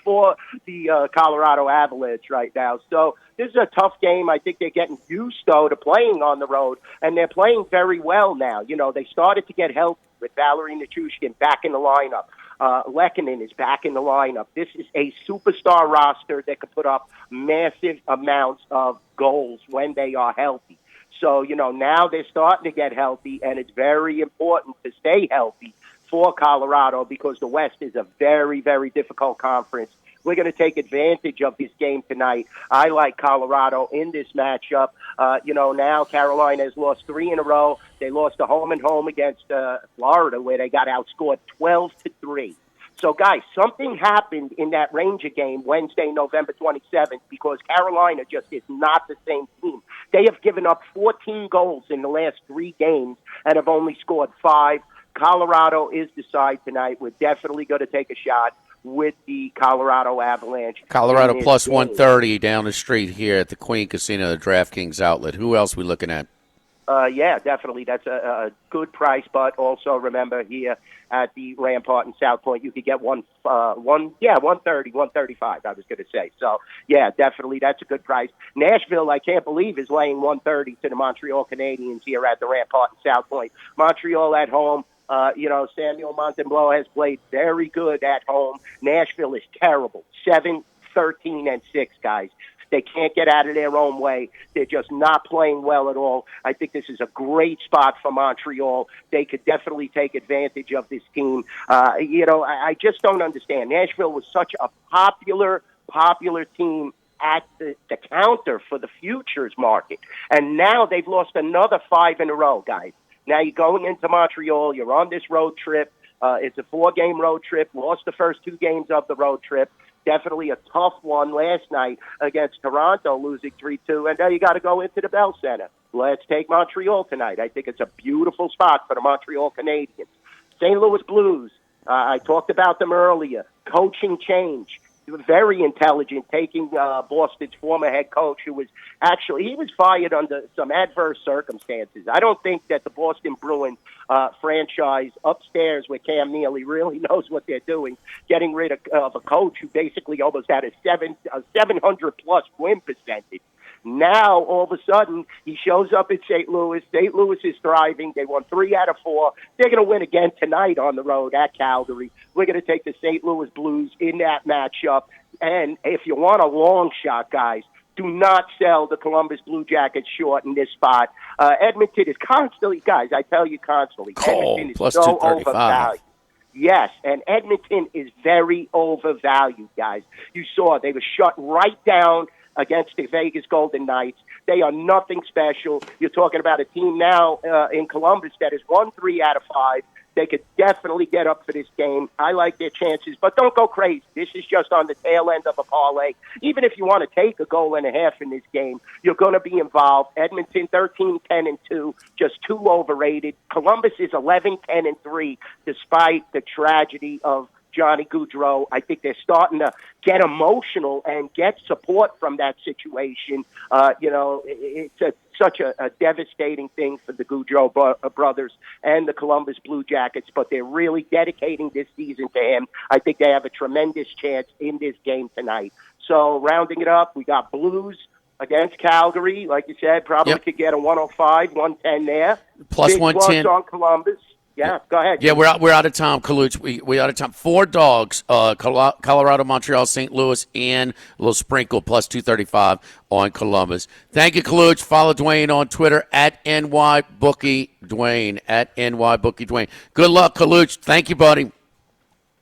for the Colorado Avalanche right now. So this is a tough game. I think they're getting used, though, to playing on the road, and they're playing very well now. They started to get healthy with Valerie Nichushkin back in the lineup. Lehkonen is back in the lineup. This is a superstar roster that could put up massive amounts of goals when they are healthy. So, now they're starting to get healthy, and it's very important to stay healthy for Colorado because the West is a very, very difficult conference. We're going to take advantage of this game tonight. I like Colorado in this matchup. Now Carolina has lost 3 in a row. They lost a home and home against Florida where they got outscored 12-3. So, guys, something happened in that Ranger game Wednesday, November 27th, because Carolina just is not the same team. They have given up 14 goals in the last 3 games and have only scored 5. Colorado is the side tonight. We're definitely going to take a shot with the Colorado Avalanche. Colorado plus 130 down the street here at the Queen Casino, the DraftKings outlet. Who else are we looking at? Yeah, definitely. That's a good price, but also remember here at the Rampart in South Point, you could get 130, 135, I was going to say. So, yeah, definitely, that's a good price. Nashville, I can't believe, is laying 130 to the Montreal Canadiens here at the Rampart in South Point. Montreal at home. Samuel Montembeault has played very good at home. Nashville is terrible. 7-13-6, guys. They can't get out of their own way. They're just not playing well at all. I think this is a great spot for Montreal. They could definitely take advantage of this team. I just don't understand. Nashville was such a popular team at the counter for the futures market. And now they've lost another 5 in a row, guys. Now you're going into Montreal. You're on this road trip. It's a 4-game road trip. Lost the first 2 games of the road trip. Definitely a tough one last night against Toronto, losing 3-2. And now you got to go into the Bell Center. Let's take Montreal tonight. I think it's a beautiful spot for the Montreal Canadiens. St. Louis Blues. I talked about them earlier. Coaching change. Very intelligent, taking Boston's former head coach, who was he was fired under some adverse circumstances. I don't think that the Boston Bruins franchise upstairs with Cam Neely really knows what they're doing, getting rid of a coach who basically almost had a 700-plus win percentage. Now, all of a sudden, he shows up at St. Louis. St. Louis is thriving. They won 3 out of 4. They're going to win again tonight on the road at Calgary. We're going to take the St. Louis Blues in that matchup. And if you want a long shot, guys, do not sell the Columbus Blue Jackets short in this spot. Edmonton is constantly, guys, I tell you constantly, Edmonton is plus so 235. overvalued. Yes, and Edmonton is very overvalued, guys. You saw they were shut right down against the Vegas Golden Knights. They are nothing special. You're talking about a team now in Columbus that has won 3 out of 5. They could definitely get up for this game. I like their chances, but don't go crazy. This is just on the tail end of a parlay. Even if you want to take a goal and a half in this game, you're going to be involved. Edmonton 13-10-2, just too overrated. Columbus is 11-10-3, despite the tragedy of Johnny Gaudreau. I think they're starting to get emotional and get support from that situation. It's such a devastating thing for the Gaudreau brothers and the Columbus Blue Jackets, but they're really dedicating this season to him. I think they have a tremendous chance in this game tonight. So rounding it up, we got Blues against Calgary. Like you said, probably could get a 105, 110 there. Plus Big 110 on Columbus. Yeah, go ahead. Yeah, we're out of time, Kaluch. We out of time. 4 dogs, Colorado, Montreal, St. Louis, and a little sprinkle, plus 235 on Columbus. Thank you, Kaluch. Follow Dwayne on Twitter, at NYBookieDwayne, at NYBookieDwayne. Good luck, Kaluch. Thank you, buddy.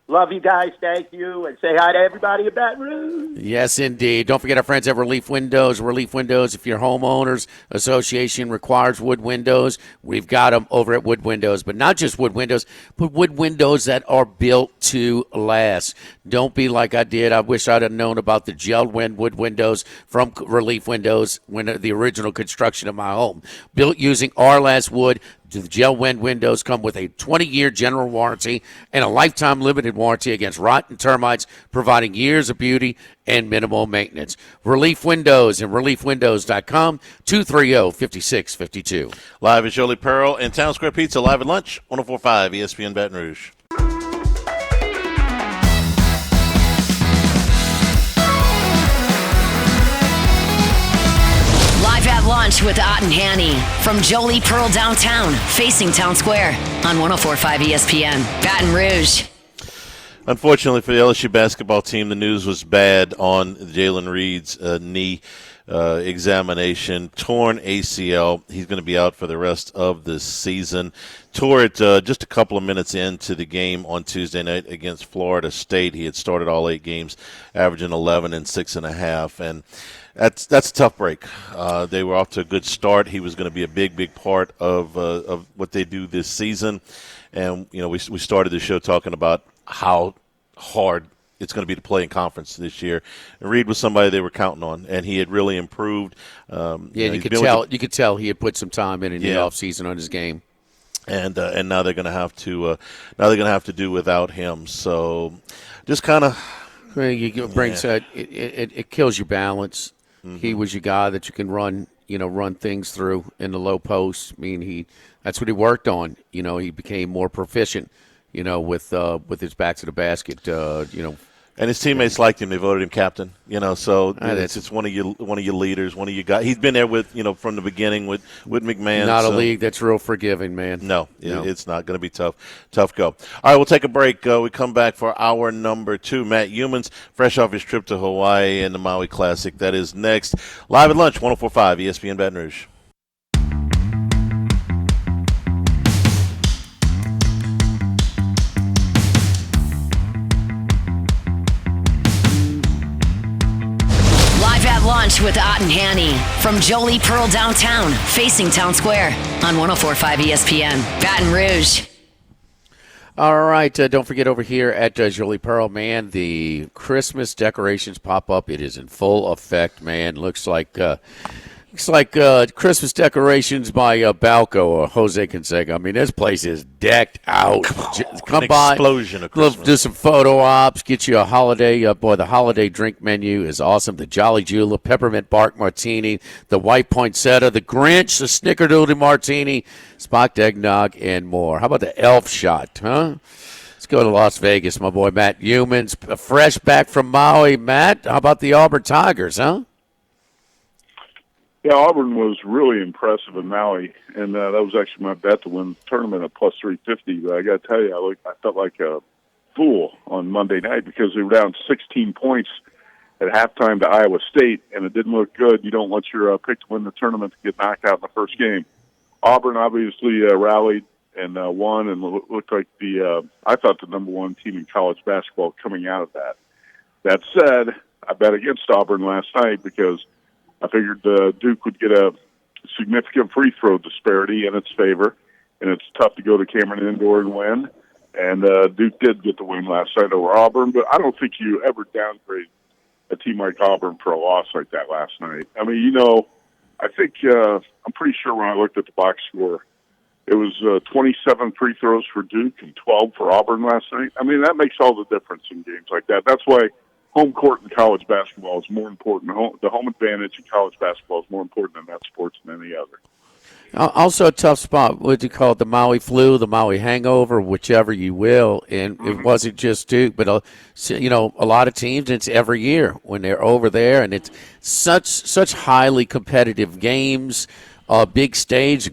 Love you guys. Thank you. And say hi to everybody at Baton Rouge. Yes, indeed. Don't forget our friends at Relief Windows. Relief Windows, if your homeowners association requires wood windows, we've got them over at Wood Windows. But not just wood windows, but wood windows that are built to last. Don't be like I did. I wish I'd have known about the gel wood windows from Relief Windows when the original construction of my home. Built using Arlast wood. The gel wind windows come with a 20-year general warranty and a lifetime limited warranty against rot and termites, providing years of beauty and minimal maintenance. Relief Windows and reliefwindows.com, 230-5652. Live is Jolie Pearl and Town Square Pizza, live at lunch, 104.5 ESPN Baton Rouge. Lunch with Ott and Hanny from Jolie Pearl downtown, facing Town Square on 104.5 ESPN, Baton Rouge. Unfortunately for the LSU basketball team, the news was bad on Jalen Reed's knee examination. Torn ACL. He's going to be out for the rest of the season. Tore it just a couple of minutes into the game on Tuesday night against Florida State. He had started all 8 games, averaging 11 and 6.5, and that's a tough break. They were off to a good start. He was going to be a big part of what they do this season. And, we started the show talking about how hard it's going to be to play in conference this year. And Reed was somebody they were counting on, and he had really improved. You could tell he had put some time in the offseason on his game. And now they're going to have to do without him. So just kind of it kills your balance. Mm-hmm. He was your guy that you can run things through in the low post. I mean, that's what he worked on. He became more proficient, with his back to the basket, And his teammates liked him. They voted him captain. So it's one of your leaders, one of your guys. He's been there with from the beginning with McMahon. Not a league that's real forgiving, man. No, it's not going to be tough go. All right, we'll take a break. We come back for hour number 2. Matt Humans, fresh off his trip to Hawaii and the Maui Classic. That is next. Live at lunch, 104.5 ESPN Baton Rouge. Lunch with Ott and Hanny from Jolie Pearl downtown, facing Town Square on 104.5 ESPN, Baton Rouge. All right, don't forget over here at Jolie Pearl, man, the Christmas decorations pop up. It is in full effect, man. Looks like Christmas decorations by Balco or Jose Canseco. I mean, this place is decked out. Come by, explosion of Christmas. Do some photo ops, get you a holiday. The holiday drink menu is awesome. The Jolly Julep, peppermint bark martini, the white poinsettia, the Grinch, the snickerdoodle martini, Spock eggnog, and more. How about the elf shot, huh? Let's go to Las Vegas, my boy Matt Humans, fresh back from Maui. Matt, how about the Auburn Tigers, huh? Yeah, Auburn was really impressive in Maui, and that was actually my bet to win the tournament at plus 350. But I got to tell you, I felt like a fool on Monday night because they were down 16 points at halftime to Iowa State, and it didn't look good. You don't want your pick to win the tournament to get knocked out in the first game. Auburn obviously rallied and won, and looked like I thought the number one team in college basketball coming out of that. That said, I bet against Auburn last night because I figured Duke would get a significant free throw disparity in its favor, and it's tough to go to Cameron Indoor and win. And Duke did get the win last night over Auburn, but I don't think you ever downgrade a team like Auburn for a loss like that last night. I mean, I think I'm pretty sure when I looked at the box score, it was 27 free throws for Duke and 12 for Auburn last night. I mean, that makes all the difference in games like that. That's why home court in college basketball is more important. The home advantage in college basketball is more important in that sport than any other. Also a tough spot. What do you call it? The Maui flu, the Maui hangover, whichever you will. And it wasn't just Duke, but a lot of teams. It's every year when they're over there, and it's such highly competitive games. A big stage,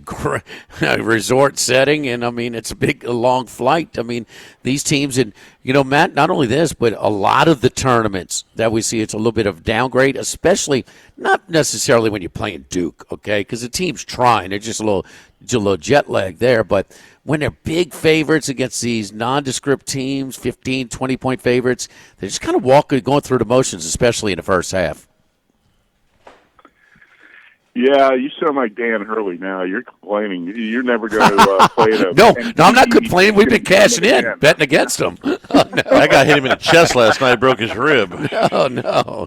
resort setting, and I mean it's a long flight. I mean these teams, and Matt, not only this, but a lot of the tournaments that we see, it's a little bit of downgrade, especially not necessarily when you're playing Duke, okay? Because the team's trying, they're just a little jet lag there, but when they're big favorites against these nondescript teams, 15, 20-point favorites, they're just kind of going through the motions, especially in the first half. Yeah, you sound like Dan Hurley now. You're complaining. You're never going to play it. No, I'm not complaining. We've been cashing in, betting against him. Oh, no. That guy hit him in the chest last night, broke his rib. No.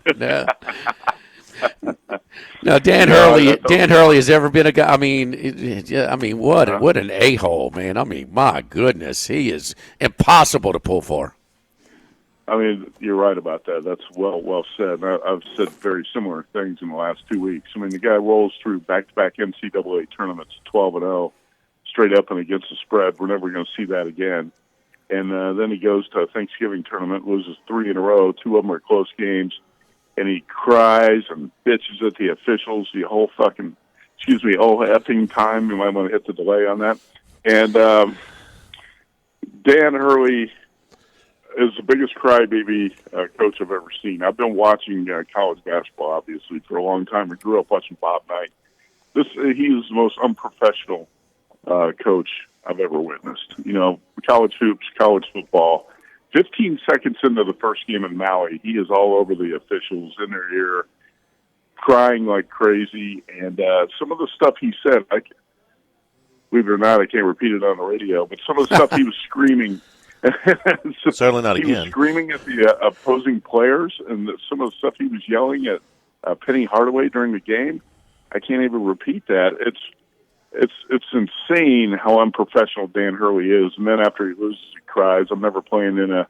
No, Dan Hurley has ever been a guy. I mean, what an a-hole, man. I mean, my goodness, he is impossible to pull for. I mean, you're right about that. That's well said. I've said very similar things in the last 2 weeks. I mean, the guy rolls through back-to-back NCAA tournaments, 12-0, straight up and against the spread. We're never going to see that again. And then he goes to a Thanksgiving tournament, loses 3 in a row. 2 of them are close games. And he cries and bitches at the officials the whole effing time. You might want to hit the delay on that. And Dan Hurley is the biggest crybaby coach I've ever seen. I've been watching college basketball, obviously, for a long time. I grew up watching Bob Knight. He is the most unprofessional coach I've ever witnessed. College hoops, college football. 15 seconds into the first game in Maui, he is all over the officials, in their ear, crying like crazy. And some of the stuff he said, believe it or not, I can't repeat it on the radio, but some of the stuff he was screaming. Certainly not again. He was screaming at the opposing players, and some of the stuff he was yelling at Penny Hardaway during the game, I can't even repeat that. It's insane how unprofessional Dan Hurley is. And then after he loses, he cries. I'm never playing in a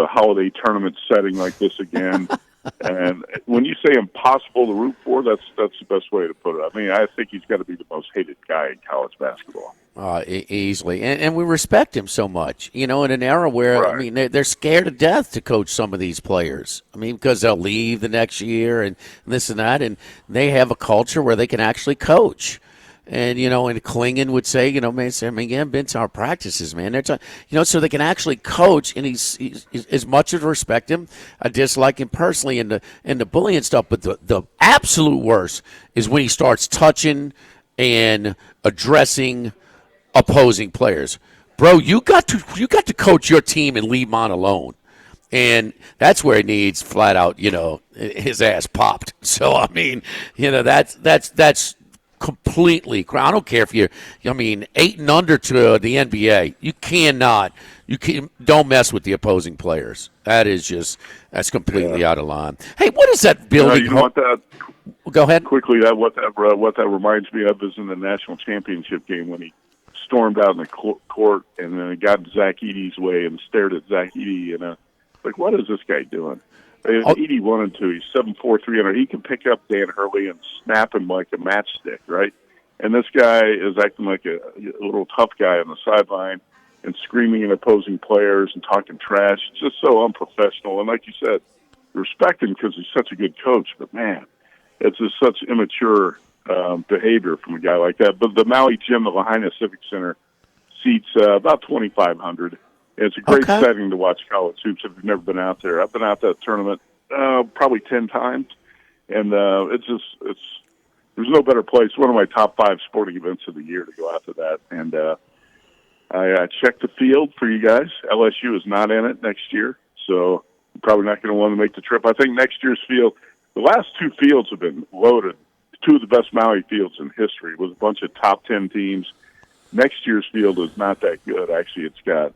holiday tournament setting like this again. And when you say impossible to root for, that's the best way to put it. I mean, I think he's got to be the most hated guy in college basketball. Easily. And we respect him so much, in an era where, right. I mean, they're scared to death to coach some of these players. I mean, because they'll leave the next year and this and that, and they have a culture where they can actually coach. And, and Klingon would say, I've been to our practices, man. They're so they can actually coach, and he's as much as I respect him, I dislike him personally and the bullying stuff. But the absolute worst is when he starts touching and addressing opposing players. Bro, you got to coach your team and leave mine alone. And that's where he needs flat out, his ass popped. So, I mean, that's completely. I don't care if you're, 8 and under to the NBA. You cannot. Don't mess with the opposing players. That's completely out of line. Hey, what is that building? You know what that? Go ahead. Quickly, what that reminds me of is in the national championship game when he stormed out in the court and then got Zach Edey's way and stared at Zach Edey and like, what is this guy doing? Edey wanted to. He's 7'4", 300. He can pick up Dan Hurley and snap him like a matchstick, right? And this guy is acting like a little tough guy on the sideline and screaming at opposing players and talking trash. It's just so unprofessional. And like you said, respect him because he's such a good coach. But, man, it's just such immature behavior from a guy like that. But the Maui Gym, the Lahaina Civic Center, seats about 2,500. It's a great setting to watch college hoops if you've never been out there. I've been out that tournament probably 10 times, and there's no better place. One of my top 5 sporting events of the year to go out to that. And I checked the field for you guys. LSU is not in it next year, so I'm probably not going to want to make the trip. I think next year's field, the last 2 fields have been loaded. 2 of the best Maui fields in history with a bunch of top 10 teams. Next year's field is not that good. Actually, it's got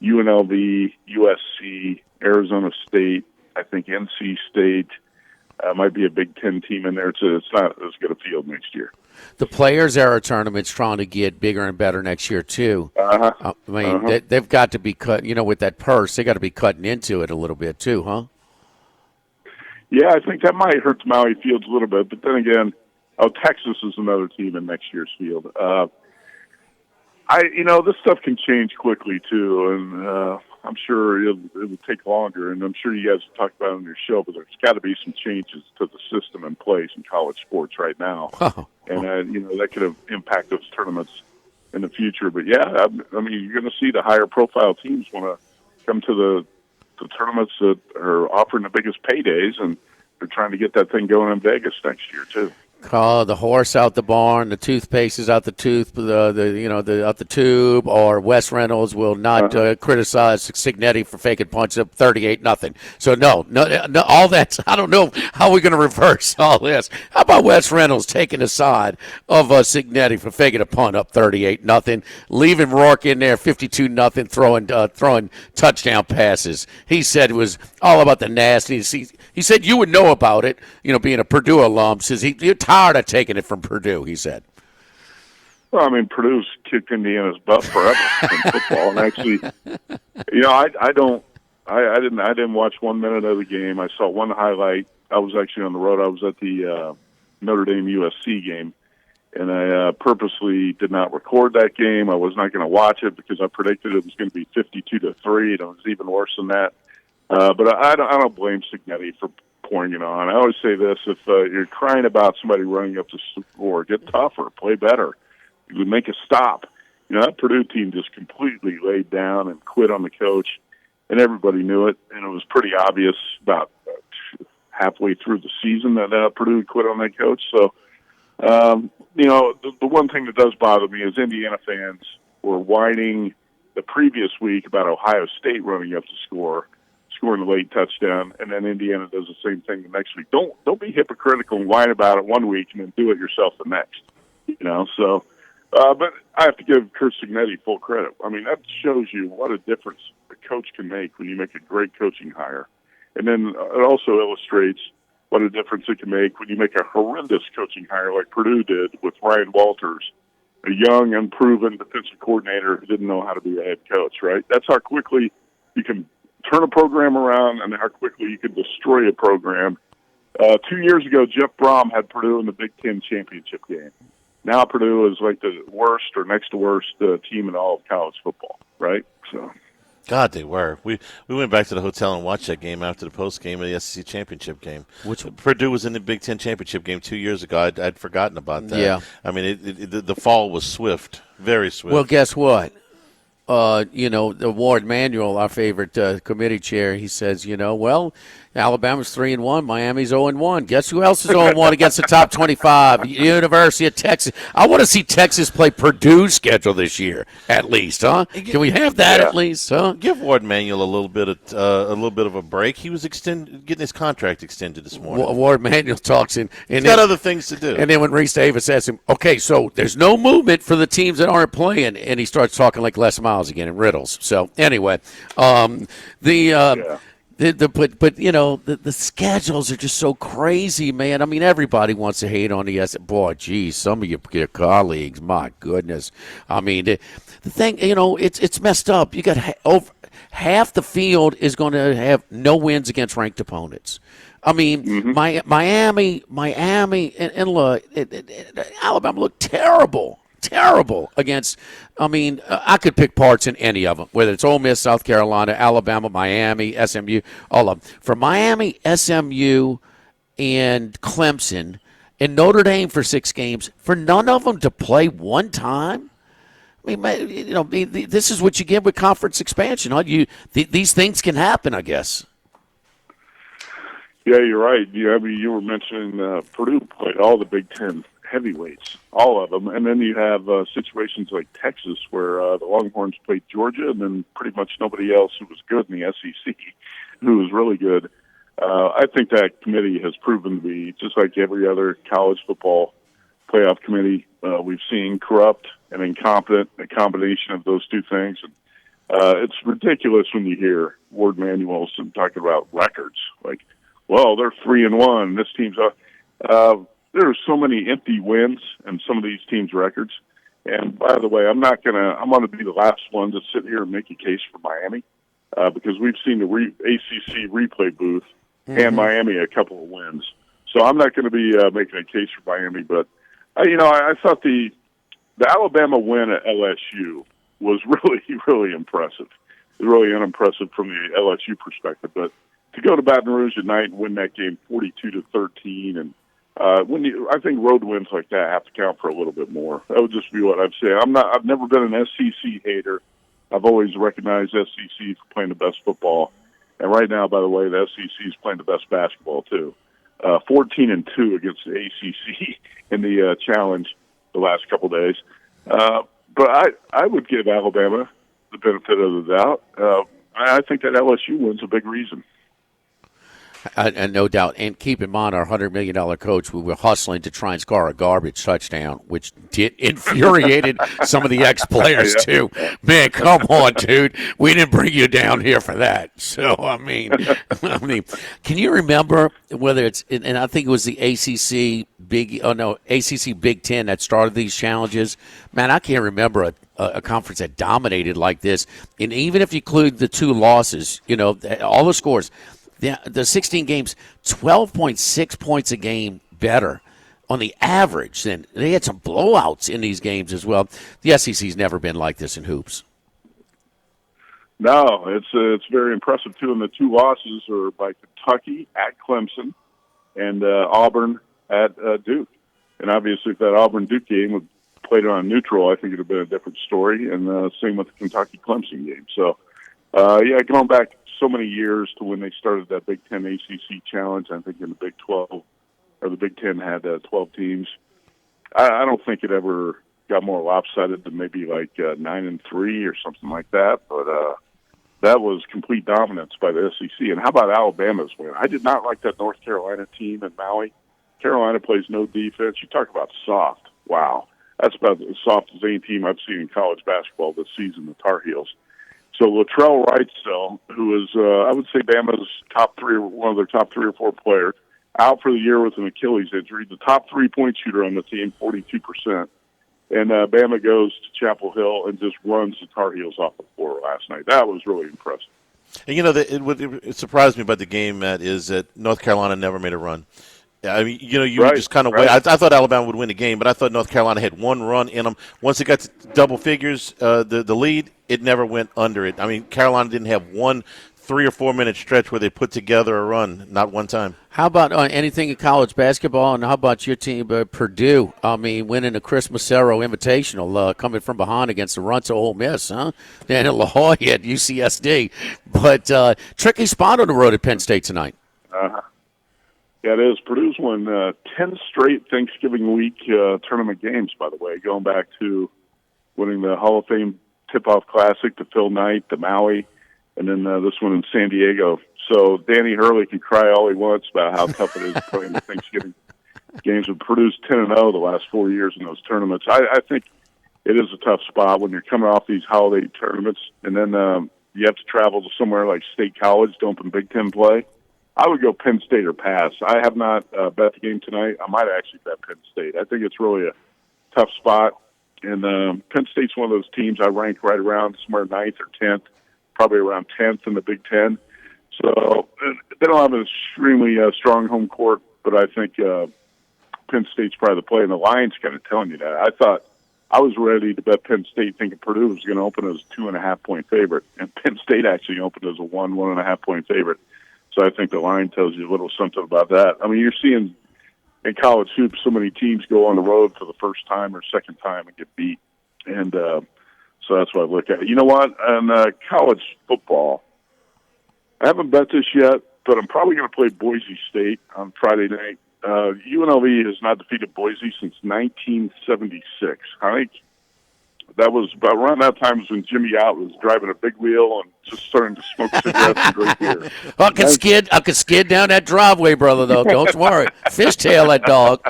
UNLV, USC, Arizona State, I think NC State, might be a Big Ten team in there. It's not as good a field next year. The Players Era tournament's trying to get bigger and better next year, too. They've got to be cut, with that purse, they got to be cutting into it a little bit, too, huh? Yeah, I think that might hurt the Maui fields a little bit. But then again, Texas is another team in next year's field. This stuff can change quickly, too, and I'm sure it will take longer, and I'm sure you guys have talked about it on your show, but there's got to be some changes to the system in place in college sports right now. And, that could have impact those tournaments in the future. But, yeah, you're going to see the higher-profile teams want to come to the tournaments that are offering the biggest paydays, and they're trying to get that thing going in Vegas next year, too. The horse out the barn, the toothpaste is out the out the tube, or Wes Reynolds will not criticize Signetti for faking punch up 38-0. So no, all that. I don't know how we're going to reverse all this. How about Wes Reynolds taking the side of Signetti for faking a punt up 38-0, leaving Rourke in there 52-0, throwing touchdown passes. He said it was all about the nastiness. He said you would know about it, being a Purdue alum. Says you're tired of taking it from Purdue, he said. Well, Purdue's kicked Indiana's butt forever in football. And actually, I didn't watch 1 minute of the game. I saw one highlight. I was actually on the road. I was at the Notre Dame USC game, and I purposely did not record that game. I was not going to watch it because I predicted it was going to be 52-3, and it was even worse than that. But I don't blame Signetti for pouring it on. I always say this: if you're crying about somebody running up the score, get tougher, play better. You would make a stop. That Purdue team just completely laid down and quit on the coach, and everybody knew it. And it was pretty obvious about halfway through the season that Purdue quit on that coach. So, the one thing that does bother me is Indiana fans were whining the previous week about Ohio State running up the scoring a late touchdown, and then Indiana does the same thing the next week. Don't be hypocritical and whine about it one week and then do it yourself the next. So, but I have to give Curt Signetti full credit. That shows you what a difference a coach can make when you make a great coaching hire. And then it also illustrates what a difference it can make when you make a horrendous coaching hire like Purdue did with Ryan Walters, a young, unproven defensive coordinator who didn't know how to be a head coach, right? That's how quickly you can turn a program around and how quickly you can destroy a program. 2 years ago, Jeff Brom had Purdue in the Big Ten championship game. Now Purdue is like the worst or next to worst team in all of college football, right? So, God, they were. We went back to the hotel and watched that game after the post game of the SEC championship game. Which Purdue was in the Big Ten championship game 2 years ago. I'd forgotten about that. Yeah, the fall was swift, very swift. Well, guess what? The Ward Manuel, our favorite committee chair, he says, Alabama's 3-1. Miami's 0-1. Guess who else is 0-1 against the top 25? University of Texas. I want to see Texas play Purdue's schedule this year, at least, huh? Can we have that at least, huh? Give Ward Manuel a little bit of a break. He was getting his contract extended this morning. Ward Manuel talks and he's got other things to do. And then when Reese Davis asks him, "Okay, so there's no movement for the teams that aren't playing," and he starts talking like Les Miles again in riddles. So anyway, But you know the schedules are just so crazy, man. I mean, everybody wants to hate on the boy. Geez, some of your colleagues, my goodness. I mean, the thing, you know, it's messed up. You got over half the field is going to have no wins against ranked opponents. I mean, Miami, and look, Alabama looked terrible against. I mean, I could pick parts in any of them, whether it's Ole Miss, South Carolina, Alabama, Miami, SMU, all of them. For Miami, SMU, and Clemson, and Notre Dame for 6 games, for none of them to play one time. I mean, you know, this is what you get with conference expansion. Huh? These things can happen, I guess. Yeah, you're right. I mean, you were mentioning Purdue played all the Big Ten heavyweights, all of them, and then you have situations like Texas where the Longhorns played Georgia, and then pretty much nobody else who was good in the SEC, who was really good. I think that committee has proven to be just like every other college football playoff committee we've seen, corrupt and incompetent, a combination of those two things. And it's ridiculous when you hear Ward Manuel talking about records, like, well, they're 3-1. This team's there are so many empty wins in some of these teams' records. And by the way, I'm going to be the last one to sit here and make a case for Miami because we've seen the ACC replay booth and Miami a couple of wins. So I'm not going to be making a case for Miami, but I thought the Alabama win at LSU was really, really impressive. It was really unimpressive from the LSU perspective, but to go to Baton Rouge at night and win that game 42-13, and I think road wins like that have to count for a little bit more. That would just be what I'd say. I've never been an SEC hater. I've always recognized SEC for playing the best football, and right now, by the way, the SEC is playing the best basketball too. 14-2 against the ACC in the challenge the last couple days. But I would give Alabama the benefit of the doubt. I think that LSU win's a big reason. And no doubt. And keep in mind, our $100 million coach, we were hustling to try and score a garbage touchdown, which infuriated some of the ex-players, too. Man, come on, dude. We didn't bring you down here for that. So, I mean, can you remember whether it's, and I think it was the ACC Big Ten that started these challenges? Man, I can't remember a conference that dominated like this. And even if you include the 2 losses, all the scores, the 16 games, 12.6 points a game better on the average. And they had some blowouts in these games as well. The SEC's never been like this in hoops. No, it's very impressive, too. And the 2 losses are by Kentucky at Clemson and Auburn at Duke. And obviously, if that Auburn-Duke game had played on neutral, I think it would have been a different story. And same with the Kentucky-Clemson game. So, going back so many years to when they started that Big Ten ACC challenge. I think in the Big 12 or the Big Ten had 12 teams. I don't think it ever got more lopsided than maybe like 9-3 or something like that. But that was complete dominance by the SEC. And how about Alabama's win? I did not like that North Carolina team in Maui. Carolina plays no defense. You talk about soft. Wow. That's about as soft as any team I've seen in college basketball this season, the Tar Heels. So Latrell Wrightsell, who is, I would say, Bama's one of their top 3 or 4 players, out for the year with an Achilles injury. The top 3-point shooter on the team, 42%. And Bama goes to Chapel Hill and just runs the Tar Heels off the floor last night. That was really impressive. And it surprised me about the game, Matt, is that North Carolina never made a run. I mean, right, just kind of wait. I thought Alabama would win the game, but I thought North Carolina had one run in them. Once it got to double figures, the lead, it never went under it. I mean, Carolina didn't have one 3 or 4 minute stretch where they put together a run, not one time. How about anything in college basketball, and how about your team, Purdue? I mean, winning a Chris Macero Invitational, coming from behind against the Runts of Ole Miss, huh? Then at La Jolla at UCSD. But tricky spot on the road at Penn State tonight. Yeah, it is. Purdue's won 10 straight Thanksgiving week tournament games, by the way, going back to winning the Hall of Fame Tip-Off Classic, the Phil Knight, the Maui, and then this one in San Diego. So Danny Hurley can cry all he wants about how tough it is playing the Thanksgiving games. But Purdue's 10-0 the last 4 years in those tournaments. I think it is a tough spot when you're coming off these holiday tournaments, and then you have to travel to somewhere like State College to open Big Ten play. I would go Penn State or pass. I have not bet the game tonight. I might actually bet Penn State. I think it's really a tough spot. And Penn State's one of those teams I rank right around somewhere 9th or 10th, probably around 10th in the Big Ten. So they don't have an extremely strong home court, but I think Penn State's probably the play. And the line's kind of telling you that. I was ready to bet Penn State thinking Purdue was going to open as a 2.5-point favorite. And Penn State actually opened as a 1.5-point favorite. So I think the line tells you a little something about that. I mean, you're seeing in college hoops so many teams go on the road for the first time or second time and get beat. And so that's what I look at. You know what? On college football, I haven't bet this yet, but I'm probably going to play Boise State on Friday night. UNLV has not defeated Boise since 1976. I think that was about around that time was when Jimmy Out was driving a big wheel and just starting to smoke cigarettes and drink beer. I could skid down that driveway, brother, though. Don't worry. Fishtail that dog.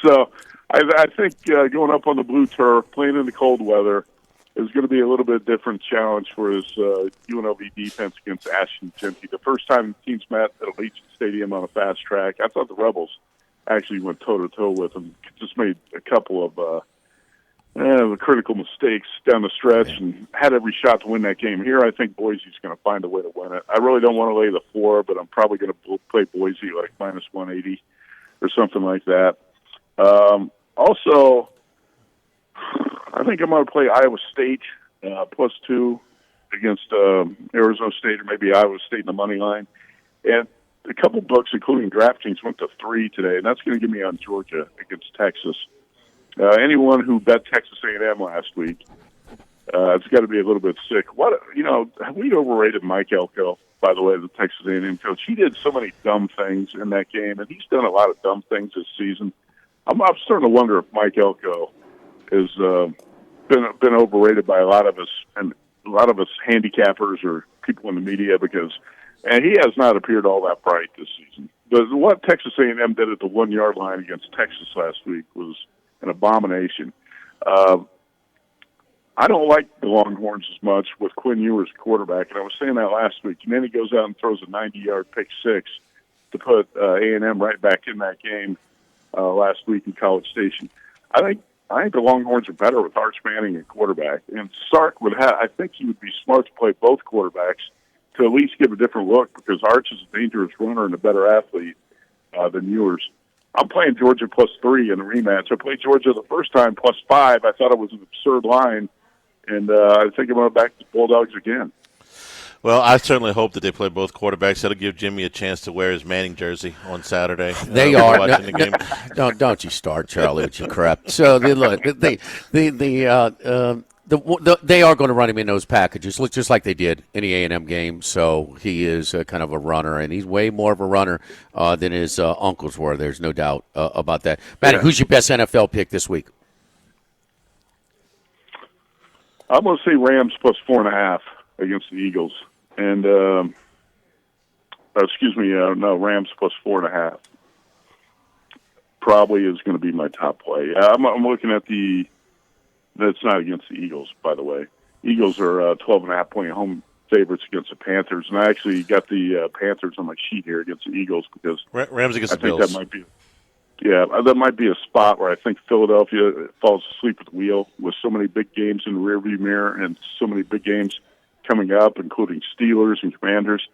So I think going up on the blue turf, playing in the cold weather, is going to be a little bit different challenge for his UNLV defense against Ashton Genty. The first time the teams met at Allegiant Stadium on a fast track, I thought the Rebels actually went toe-to-toe with them, just made a couple of critical mistakes down the stretch and had every shot to win that game. Here, I think Boise's going to find a way to win it. I really don't want to lay the floor, but I'm probably going to play Boise like minus 180 or something like that. Also, I think I'm going to play Iowa State +2 against Arizona State or maybe Iowa State in the money line. And a couple books, including DraftKings, went to 3 today, and that's going to give me on Georgia against Texas. Anyone who bet Texas A&M last week, it's got to be a little bit sick. We overrated Mike Elko, by the way, the Texas A&M coach. He did so many dumb things in that game, and he's done a lot of dumb things this season. I'm starting to wonder if Mike Elko has been overrated by a lot of us handicappers or people in the media and he has not appeared all that bright this season. But what Texas A&M did at the 1-yard line against Texas last week was an abomination. I don't like the Longhorns as much with Quinn Ewers quarterback, and I was saying that last week. And then he goes out and throws a 90-yard pick six to put A&M right back in that game last week in College Station. I think the Longhorns are better with Arch Manning at quarterback, and Sark I think he would be smart to play both quarterbacks to at least give a different look because Arch is a dangerous runner and a better athlete than Ewers. I'm playing Georgia +3 in a rematch. I played Georgia the first time +5. I thought it was an absurd line, and I think I'm going to back the Bulldogs again. Well, I certainly hope that they play both quarterbacks. That'll give Jimmy a chance to wear his Manning jersey on Saturday. They are. The game. Don't you start, Charlie, with your crap. So they are going to run him in those packages, just like they did in the A&M game. So he is kind of a runner, and he's way more of a runner than his uncles were. There's no doubt about that. Matty, who's your best NFL pick this week? I'm going to say Rams +4.5 against the Eagles. And, Rams +4.5 probably is going to be my top play. I'm looking at that's not against the Eagles, by the way. Eagles are 12.5-point home favorites against the Panthers. And I actually got the Panthers on my sheet here against the Eagles because Rams against the Bills. That might be a spot where I think Philadelphia falls asleep at the wheel with so many big games in the rearview mirror and so many big games coming up, including Steelers and Commanders.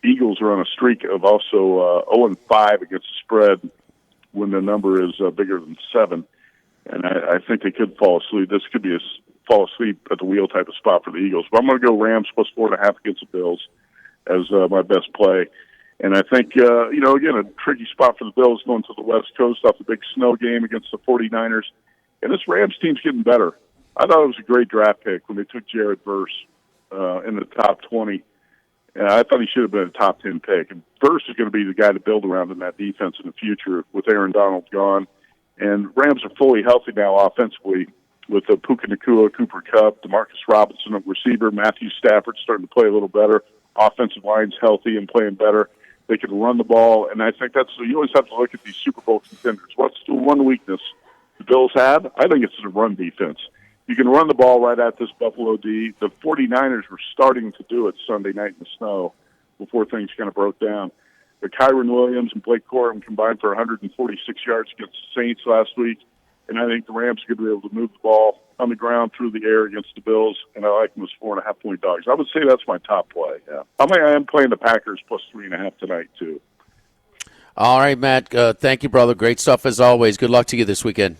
Eagles are on a streak of also 0-5 against the spread when the number is bigger than 7. And I think they could fall asleep. This could be a fall asleep at the wheel type of spot for the Eagles. But I'm going to go Rams +4.5 against the Bills as my best play. And I think, again, a tricky spot for the Bills going to the West Coast off the big snow game against the 49ers. And this Rams team's getting better. I thought it was a great draft pick when they took Jared Verse in the top 20. I thought he should have been a top 10 pick. And Verse is going to be the guy to build around in that defense in the future with Aaron Donald gone. And Rams are fully healthy now offensively with Puka Nacua, Cooper Kupp, DeMarcus Robinson at receiver, Matthew Stafford starting to play a little better. Offensive line's healthy and playing better. They can run the ball, and I think you always have to look at these Super Bowl contenders. What's the one weakness the Bills have? I think it's the run defense. You can run the ball right at this Buffalo D. The 49ers were starting to do it Sunday night in the snow before things kind of broke down. But Kyron Williams and Blake Corum combined for 146 yards against the Saints last week, and I think the Rams are going to be able to move the ball on the ground through the air against the Bills, and I like them as 4.5-point dogs. I would say that's my top play. Yeah, I am playing the Packers plus 3.5 tonight too. All right, Matt. Thank you, brother. Great stuff as always. Good luck to you this weekend.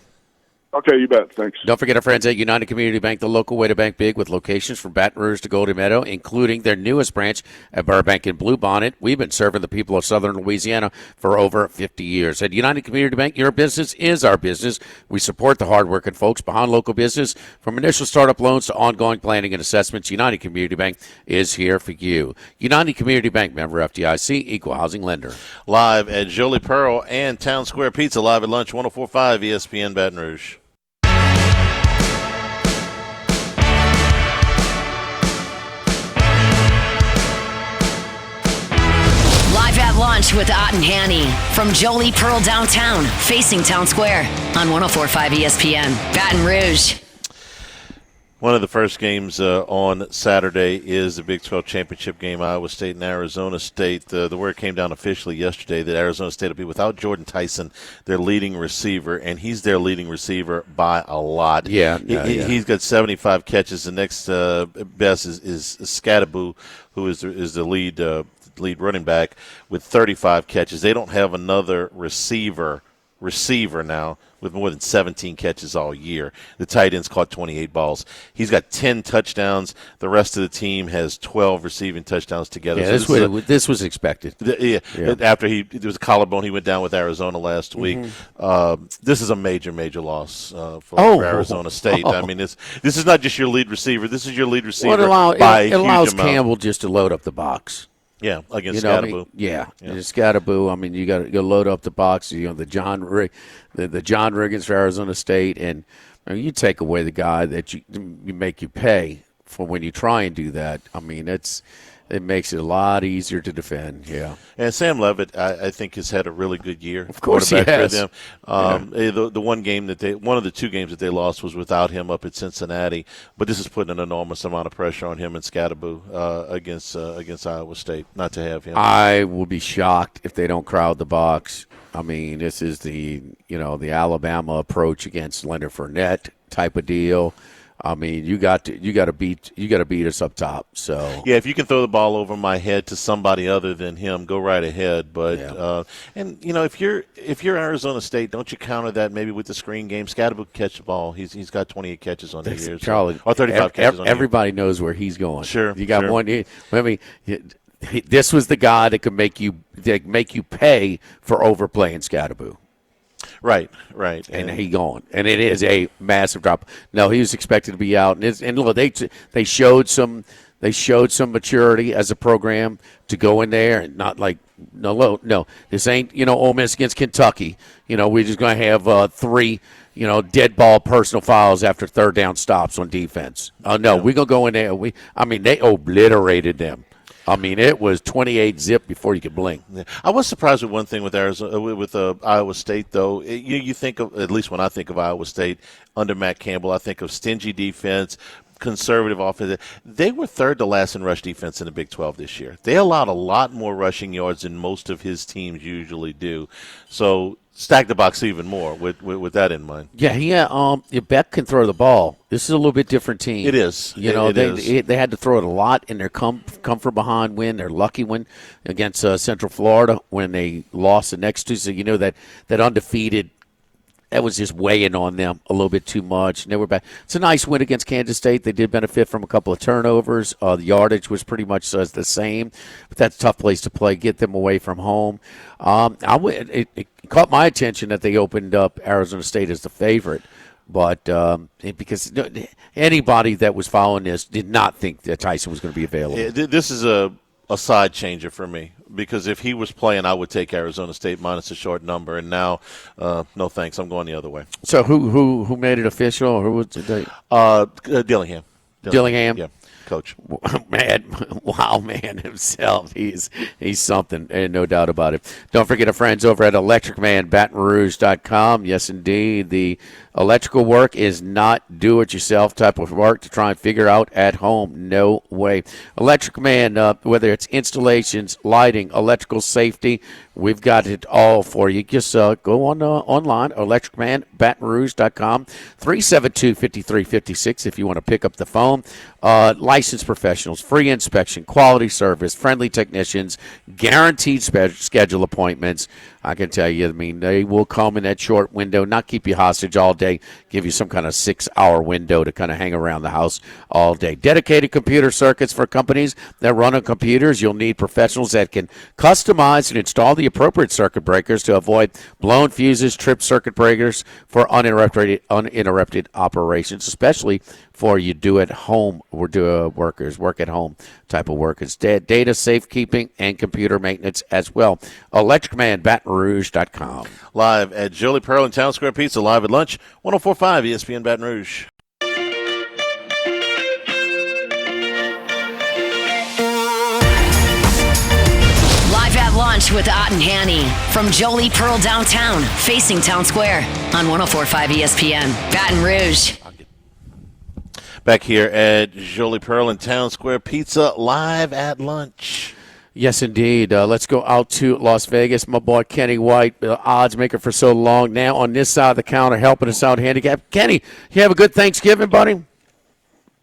Okay, you bet. Thanks. Don't forget our friends at United Community Bank, the local way to bank big with locations from Baton Rouge to Golden Meadow, including their newest branch at Burbank and Bluebonnet. We've been serving the people of southern Louisiana for over 50 years. At United Community Bank, your business is our business. We support the hardworking folks behind local business. From initial startup loans to ongoing planning and assessments, United Community Bank is here for you. United Community Bank, member FDIC, equal housing lender. Live at Jolie Pearl and Town Square Pizza, live at lunch, 104.5 ESPN Baton Rouge. Lunch with Ott and Hanny from Jolie Pearl downtown, facing Town Square on 104.5 ESPN, Baton Rouge. One of the first games on Saturday is the Big 12 championship game, Iowa State and Arizona State. The word came down officially yesterday that Arizona State will be without Jordan Tyson, their leading receiver, and he's their leading receiver by a lot. He's got 75 catches. The next best is Scadaboo, who is the lead running back with 35 catches. They don't have another receiver now with more than 17 catches all year. The tight end's caught 28 balls. He's got 10 touchdowns. The rest of the team has 12 receiving touchdowns together. Yeah, so this was expected. After there was a collarbone, he went down with Arizona last week. This is a major loss for Arizona State. I mean, this is not just your lead receiver. This is your lead receiver by a huge amount. It allows Campbell just to load up the box. Yeah, against Scadaboo. Scadaboo. I mean, you got to load up the box. The John Riggins for Arizona State, and you take away the guy that you make you pay for when you try and do that. I mean, it makes it a lot easier to defend. Yeah. And Sam Levitt, I think, has had a really good year. Of course he has. For them. The one of the two games that they lost was without him up at Cincinnati. But this is putting an enormous amount of pressure on him and Scadaboo against Iowa State not to have him. I will be shocked if they don't crowd the box. I mean, this is the Alabama approach against Leonard Fournette type of deal. I mean, you got to beat us up top. So yeah, if you can throw the ball over my head to somebody other than him, go right ahead. But if you're Arizona State, don't you counter that maybe with the screen game? Scadaboo can catch the ball. He's got 28 catches on the year, Charlie, or 35 catches on the year. Everybody knows where he's going. Sure, you got one. I mean, this was the guy that could make you pay for overplaying Scadaboo. Right. And he gone, and it is a massive drop. No, he was expected to be out, and look, they showed some maturity as a program to go in there and not like no, this ain't Ole Miss against Kentucky. We're just going to have 3 dead ball personal fouls after third down stops on defense. We're going to go in there. They obliterated them. I mean, it was 28 zip before you could blink. Yeah. I was surprised with one thing with Iowa State, though. You think of, at least when I think of Iowa State under Matt Campbell, I think of stingy defense, conservative offense. They were third to last in rush defense in the Big 12 this year. They allowed a lot more rushing yards than most of his teams usually do. So stack the box even more with that in mind. Yeah. Beck can throw the ball. This is a little bit different team. It is. They had to throw it a lot in their come from behind win, their lucky win against Central Florida when they lost the next two. So that undefeated. That was just weighing on them a little bit too much. And they were back. It's a nice win against Kansas State. They did benefit from a couple of turnovers. The yardage was pretty much the same, but that's a tough place to play. Get them away from home. It caught my attention that they opened up Arizona State as the favorite. But because anybody that was following this did not think that Tyson was going to be available. This is a side changer for me, because if he was playing, I would take Arizona State minus a short number. And now, no thanks. I'm going the other way. So who made it official? Or who was it? Dillingham. Dillingham? Yeah. Coach. Man himself. He's something, and no doubt about it. Don't forget our friends over at electricmanbatonrouge.com. Yes, indeed. The electrical work is not do-it-yourself type of work to try and figure out at home. No way. Electric Man, whether it's installations, lighting, electrical safety, we've got it all for you. Just go on online, electricmanbatonrouge.com, 372-5356 if you want to pick up the phone. Licensed professionals, free inspection, quality service, friendly technicians, guaranteed schedule appointments. I can tell you, they will come in that short window, not keep you hostage all day, give you some kind of 6-hour window to kind of hang around the house all day. Dedicated computer circuits for companies that run on computers. You'll need professionals that can customize and install the appropriate circuit breakers to avoid blown fuses, tripped circuit breakers for uninterrupted operations, especially for you do-at-home workers, work-at-home type of workers. Data safekeeping and computer maintenance as well. ElectricManBatonRouge.com. Live at Jolie Pearl and Town Square Pizza, live at lunch, 104.5 ESPN Baton Rouge. Live at lunch with Ott and Hanny from Jolie Pearl downtown, facing Town Square on 104.5 ESPN Baton Rouge. Back here at Jolie Pearl and Town Square Pizza, live at lunch. Yes, indeed. Let's go out to Las Vegas. My boy Kenny White, odds maker for so long, now on this side of the counter helping us out handicap. Kenny, you have a good Thanksgiving, buddy?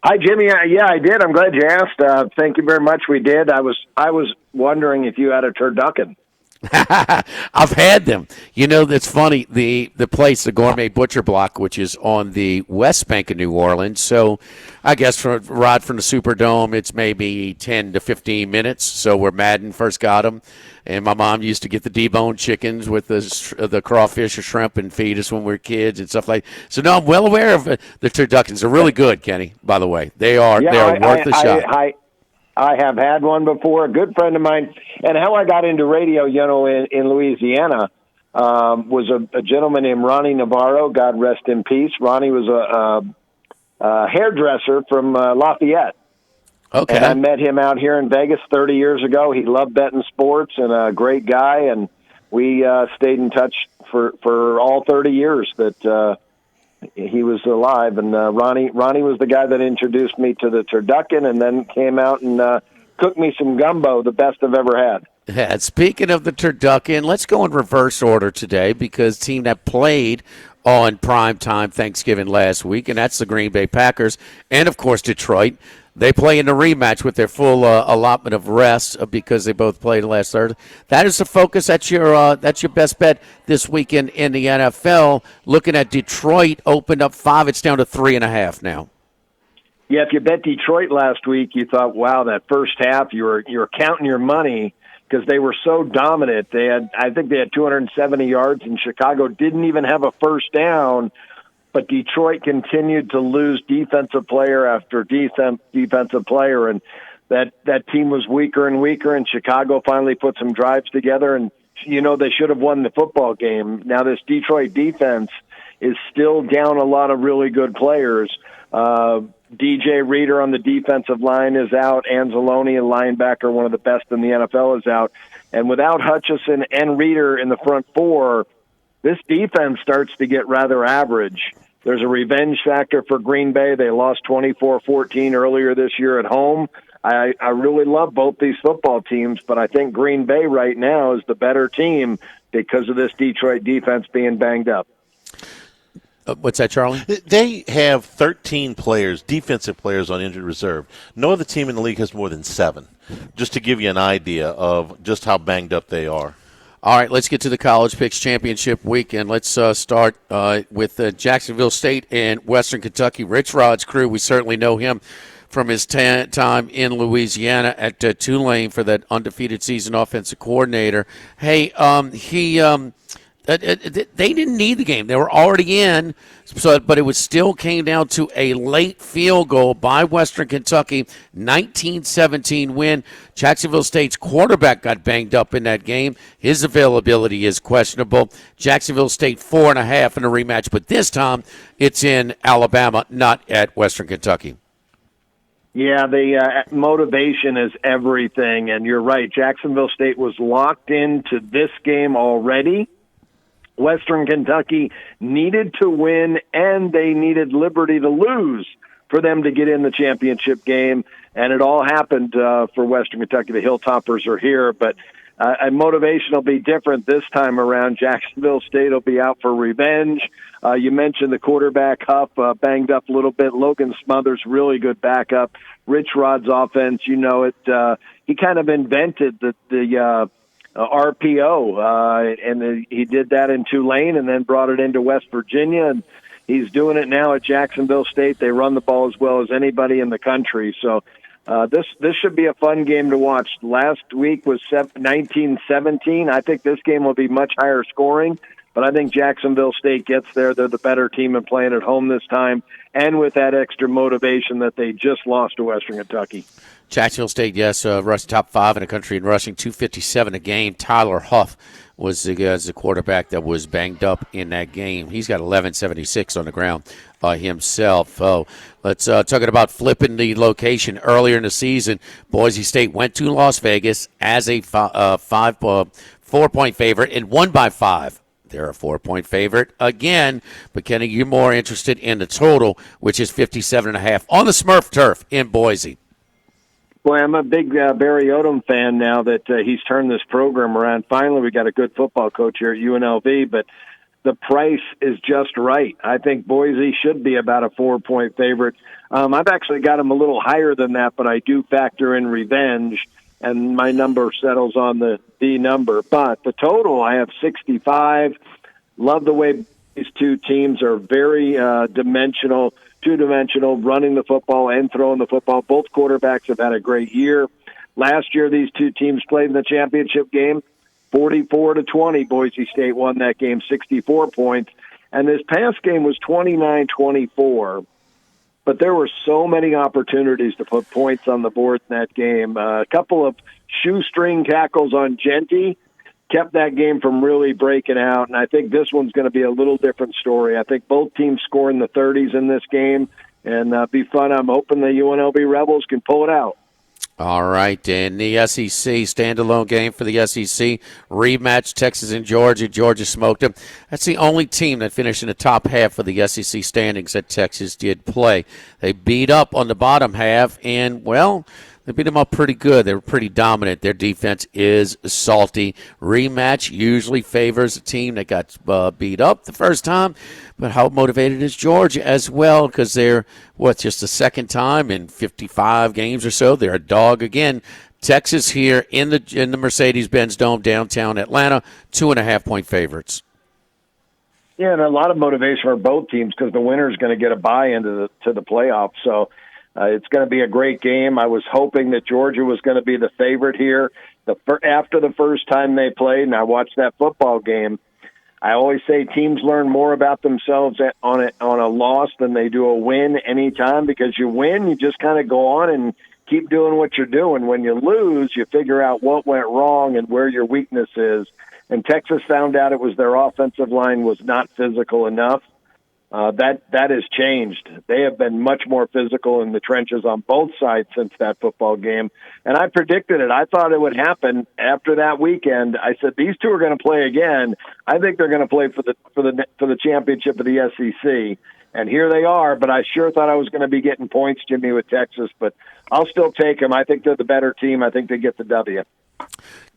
Hi, Jimmy. Yeah, I did. I'm glad you asked. Thank you very much. We did. I was wondering if you had a turducken. I've had them. That's funny. The place, the Gourmet Butcher Block, which is on the West Bank of New Orleans. So I guess for a ride from the Superdome, it's maybe 10 to 15 minutes. So where Madden first got them. And my mom used to get the deboned chickens with the crawfish or shrimp and feed us when we were kids and stuff like that. So, no, I'm well aware of the turduckens. They're really good, Kenny, by the way. They are worth the shot. I have had one before. A good friend of mine, and how I got into radio, in Louisiana, was a gentleman named Ronnie Navarro. God rest in peace. Ronnie was a hairdresser from Lafayette. Okay. And I met him out here in Vegas 30 years ago. He loved betting sports and a great guy, and we stayed in touch for all 30 years that he was alive. And Ronnie was the guy that introduced me to the turducken, and then came out and cooked me some gumbo, the best I've ever had. Yeah, speaking of the turducken, let's go in reverse order today, because the team that played on primetime Thanksgiving last week, and that's the Green Bay Packers, and, of course, Detroit. They play in the rematch with their full allotment of rest because they both played last Thursday. That is the focus. That's your best bet this weekend in the NFL. Looking at Detroit, opened up 5. It's down to 3.5 now. Yeah, if you bet Detroit last week, you thought, wow, that first half you were counting your money because they were so dominant. I think they had 270 yards, and Chicago didn't even have a first down. But Detroit continued to lose defensive player after defensive player, and that team was weaker and weaker, and Chicago finally put some drives together, and, they should have won the football game. Now this Detroit defense is still down a lot of really good players. DJ Reader on the defensive line is out. Anzalone, a linebacker, one of the best in the NFL, is out. And without Hutchison and Reader in the front four, this defense starts to get rather average. There's a revenge factor for Green Bay. They lost 24-14 earlier this year at home. I really love both these football teams, but I think Green Bay right now is the better team because of this Detroit defense being banged up. What's that, Charlie? They have 13 players, defensive players, on injured reserve. No other team in the league has more than 7, just to give you an idea of just how banged up they are. All right, let's get to the College Picks Championship weekend. Let's start with Jacksonville State and Western Kentucky. Rich Rod's crew, we certainly know him from his time in Louisiana at Tulane for that undefeated season offensive coordinator. Hey, he They didn't need the game. They were already in, but it still came down to a late field goal by Western Kentucky, 19-17 win. Jacksonville State's quarterback got banged up in that game. His availability is questionable. Jacksonville State 4.5 in a rematch, but this time it's in Alabama, not at Western Kentucky. Yeah, the motivation is everything, and you're right. Jacksonville State was locked into this game already. Western Kentucky needed to win, and they needed Liberty to lose for them to get in the championship game, and it all happened for Western Kentucky. The Hilltoppers are here, but motivation will be different this time around. Jacksonville State will be out for revenge. You mentioned the quarterback, Huff, banged up a little bit. Logan Smothers, really good backup. Rich Rod's offense, you know it. He kind of invented the RPO, and he did that in Tulane and then brought it into West Virginia, and he's doing it now at Jacksonville State. They run the ball as well as anybody in the country, so this should be a fun game to watch. Last week was 19-17. I think this game will be much higher scoring, but I think Jacksonville State gets there. They're the better team and playing at home this time, and with that extra motivation that they just lost to Western Kentucky. Jacksonville State, yes, rushed top 5 in the country in rushing, 257 a game. Tyler Huff was the quarterback that was banged up in that game. He's got 1176 on the ground himself. Let's talking about flipping the location. Earlier in the season, Boise State went to Las Vegas as a 4-point favorite and won by 5. They're a 4-point favorite again. But, Kenny, you're more interested in the total, which is 57.5 on the Smurf turf in Boise. Boy, I'm a big Barry Odom fan now that he's turned this program around. Finally, we got a good football coach here at UNLV, but the price is just right. I think Boise should be about a 4-point favorite. I've actually got them a little higher than that, but I do factor in revenge, and my number settles on the number. But the total, I have 65. Love the way these two teams are very two-dimensional, running the football and throwing the football. Both quarterbacks have had a great year. Last year, these two teams played in the championship game. 44-20, Boise State won that game, 64 points. And this past game was 29-24. But there were so many opportunities to put points on the board in that game. A couple of shoestring tackles on Genty kept that game from really breaking out, and I think this one's going to be a little different story. I think both teams score in the 30s in this game, and be fun. I'm hoping the UNLV Rebels can pull it out. All right, and the SEC standalone game for the SEC rematch, Texas and Georgia. Georgia smoked them. That's the only team that finished in the top half of the SEC standings that Texas did play. They beat up on the bottom half, and, well, they beat them up pretty good. They were pretty dominant. Their defense is salty. Rematch usually favors a team that got beat up the first time. But how motivated is Georgia as well? Because they're, just the second time in 55 games or so. They're a dog again. Texas here in the Mercedes-Benz Dome, downtown Atlanta, 2.5-point favorites. Yeah, and a lot of motivation for both teams because the winner is going to get a bye into the playoffs. So it's going to be a great game. I was hoping that Georgia was going to be the favorite here. After the first time they played, and I watched that football game, I always say teams learn more about themselves on a loss than they do a win anytime, because you win, you just kind of go on and keep doing what you're doing. When you lose, you figure out what went wrong and where your weakness is. And Texas found out it was their offensive line was not physical enough. That has changed. They have been much more physical in the trenches on both sides since that football game. And I predicted it. I thought it would happen after that weekend. I said these two are going to play again. I think they're going to play for the championship of the SEC. And here they are. But I sure thought I was going to be getting points, Jimmy, with Texas. But I'll still take them. I think they're the better team. I think they get the W.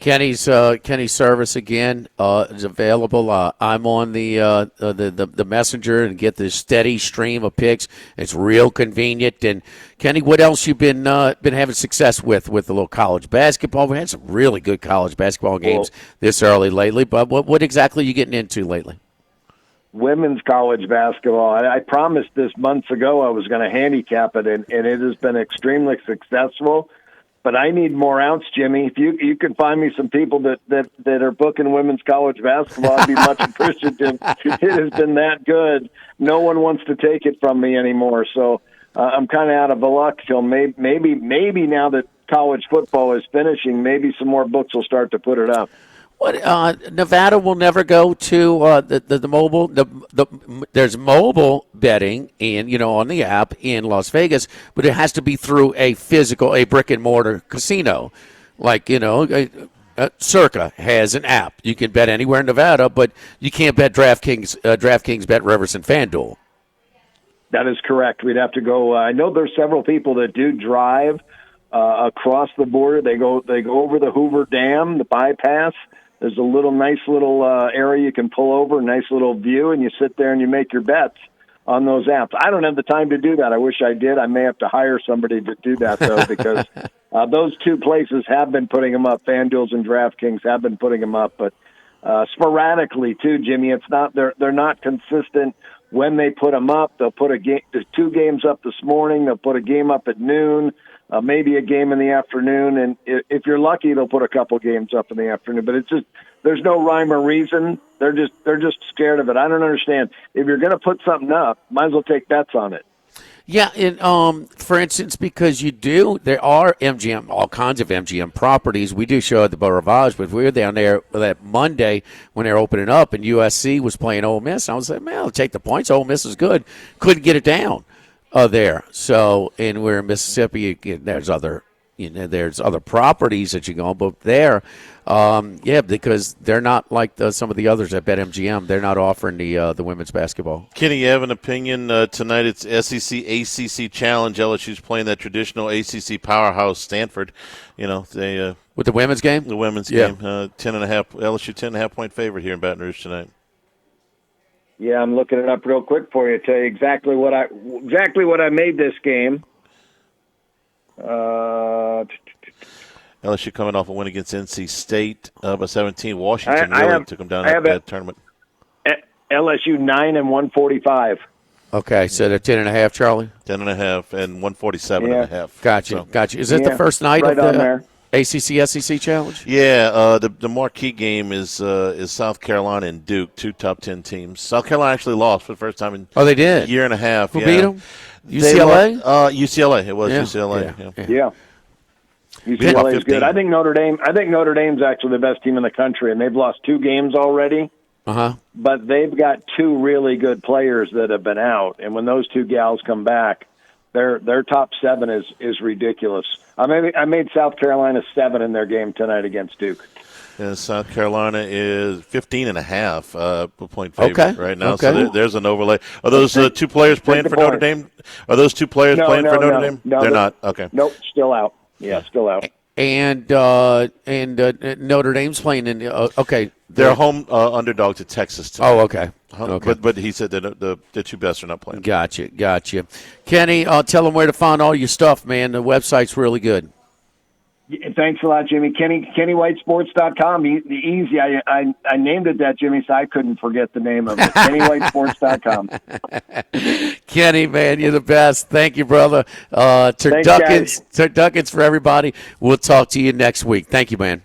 Kenny's service again is available. I'm on the messenger and get this steady stream of picks. It's real convenient. And Kenny, what else you've been having success with the little college basketball? We had some really good college basketball games this early lately. But what exactly are you getting into lately? Women's college basketball. I promised this months ago I was going to handicap it, and it has been extremely successful. but I need more outs, Jimmy. If you could find me some people that are booking women's college basketball, I'd be much appreciative. It has been that good. No one wants to take it from me anymore. So I'm kind of out of luck till maybe now that college football is finishing, maybe some more books will start to put it up. What Nevada will never go to the mobile. There's mobile betting on the app in Las Vegas, but it has to be through a brick and mortar casino, like Circa has an app. You can bet anywhere in Nevada, but you can't bet DraftKings, BetRivers, and FanDuel. That is correct. We'd have to go. I know there's several people that do drive across the border. They go over the Hoover Dam, the bypass. There's a nice little area you can pull over, a nice little view, and you sit there and you make your bets on those apps. I don't have the time to do that. I wish I did. I may have to hire somebody to do that, though, because those two places have been putting them up. FanDuel's and DraftKings have been putting them up, but sporadically, too, Jimmy. It's not they're not consistent when they put them up. They'll put there's 2 games up this morning. They'll put a game up at noon. Maybe a game in the afternoon, and if you're lucky, they'll put a couple games up in the afternoon. But it's just there's no rhyme or reason. They're just scared of it. I don't understand. If you're going to put something up, might as well take bets on it. Yeah, and for instance, because there are MGM, all kinds of MGM properties. We do show at the Beau Rivage, but we were down there that Monday when they were opening up, and USC was playing Ole Miss. I was like, man, I'll take the points. Ole Miss is good. Couldn't get it down. There. So, and we're in Mississippi. There's other properties that you go, but there, because they're not like some of the others at BetMGM. They're not offering the women's basketball. Kenny, you have an opinion tonight? It's SEC ACC Challenge. LSU's playing that traditional ACC powerhouse, Stanford. They with the women's game. The women's game, 10.5. LSU 10.5 point favorite here in Baton Rouge tonight. Yeah, I'm looking it up real quick for you. Tell you exactly what I made this game. LSU coming off a win against NC State by 17. Washington really took them down in that tournament. LSU 9 and 145. Okay, so they're 10.5, Charlie. 10.5 and 147.5. Gotcha. Is it the first night right of on the there. ACC SEC Challenge? Yeah, the marquee game is South Carolina and Duke, 2 top 10 teams. South Carolina actually lost for the first time in they did? a year and a half. Who beat them? UCLA? UCLA. It was UCLA. Yeah. UCLA is good. I think Notre Dame's actually the best team in the country, and they've lost 2 games already. But they've got 2 really good players that have been out, and when those 2 gals come back, their top 7 is ridiculous. I made South Carolina 7 in their game tonight against Duke. Yeah, South Carolina is 15.5 point favorite right now. Okay. So there's an overlay. Are those 2 players playing for Notre Dame? Are those 2 players playing for Notre Dame? No, they're not. Okay. Nope, still out. Yeah, still out. And Notre Dame's playing in. Okay, they're a home underdog to Texas tonight. Oh, okay. But he said that the 2 best are not playing. Gotcha. Kenny, tell them where to find all your stuff, man. The website's really good. Thanks a lot, Jimmy. KennyWhiteSports.com. Easy. I named it that, Jimmy, so I couldn't forget the name of it. KennyWhiteSports.com. Kenny, man, you're the best. Thank you, brother. Turduckets for everybody. We'll talk to you next week. Thank you, man.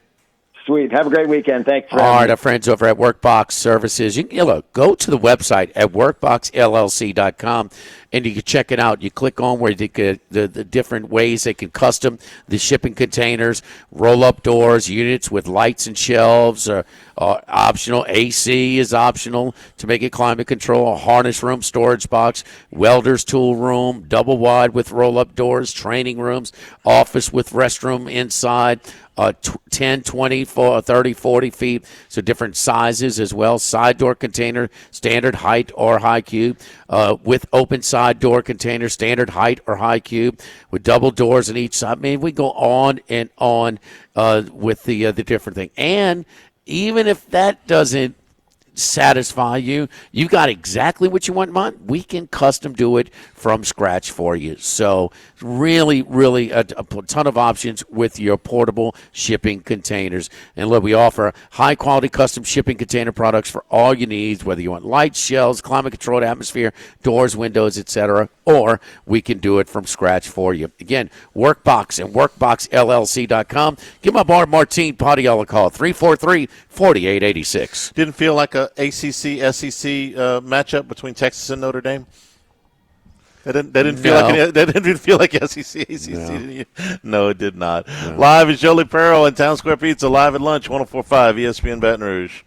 Sweet. Have a great weekend. Thanks for All right, our friends over at Workbox Services. You can go to the website at workboxllc.com, and you can check it out. You click on where you get the different ways they can custom the shipping containers, roll-up doors, units with lights and shelves, optional. AC is optional to make it climate control, a harness room, storage box, welder's tool room, double wide with roll-up doors, training rooms, office with restroom inside, 10, 20, 30, 40 feet, so different sizes as well. Side door container, standard height or high cube, with open side door container, standard height or high cube, with double doors on each side. I mean, we go on and on with the different thing. And even if that doesn't satisfy you, you got exactly what you want, we can custom do it from scratch for you. So really, really a ton of options with your portable shipping containers. And look, we offer high-quality custom shipping container products for all your needs, whether you want lights, shelves, climate-controlled atmosphere, doors, windows, etc., or we can do it from scratch for you. Again, Workbox and WorkboxLLC.com. Give my bar Martine Pottiella a call, 343-4886. Didn't feel like a ACC-SEC matchup between Texas and Notre Dame? That didn't feel like SEC, ACC. No, it did not. No. Live is Jolie Perro and Town Square Pizza, live at lunch, 104.5 ESPN Baton Rouge.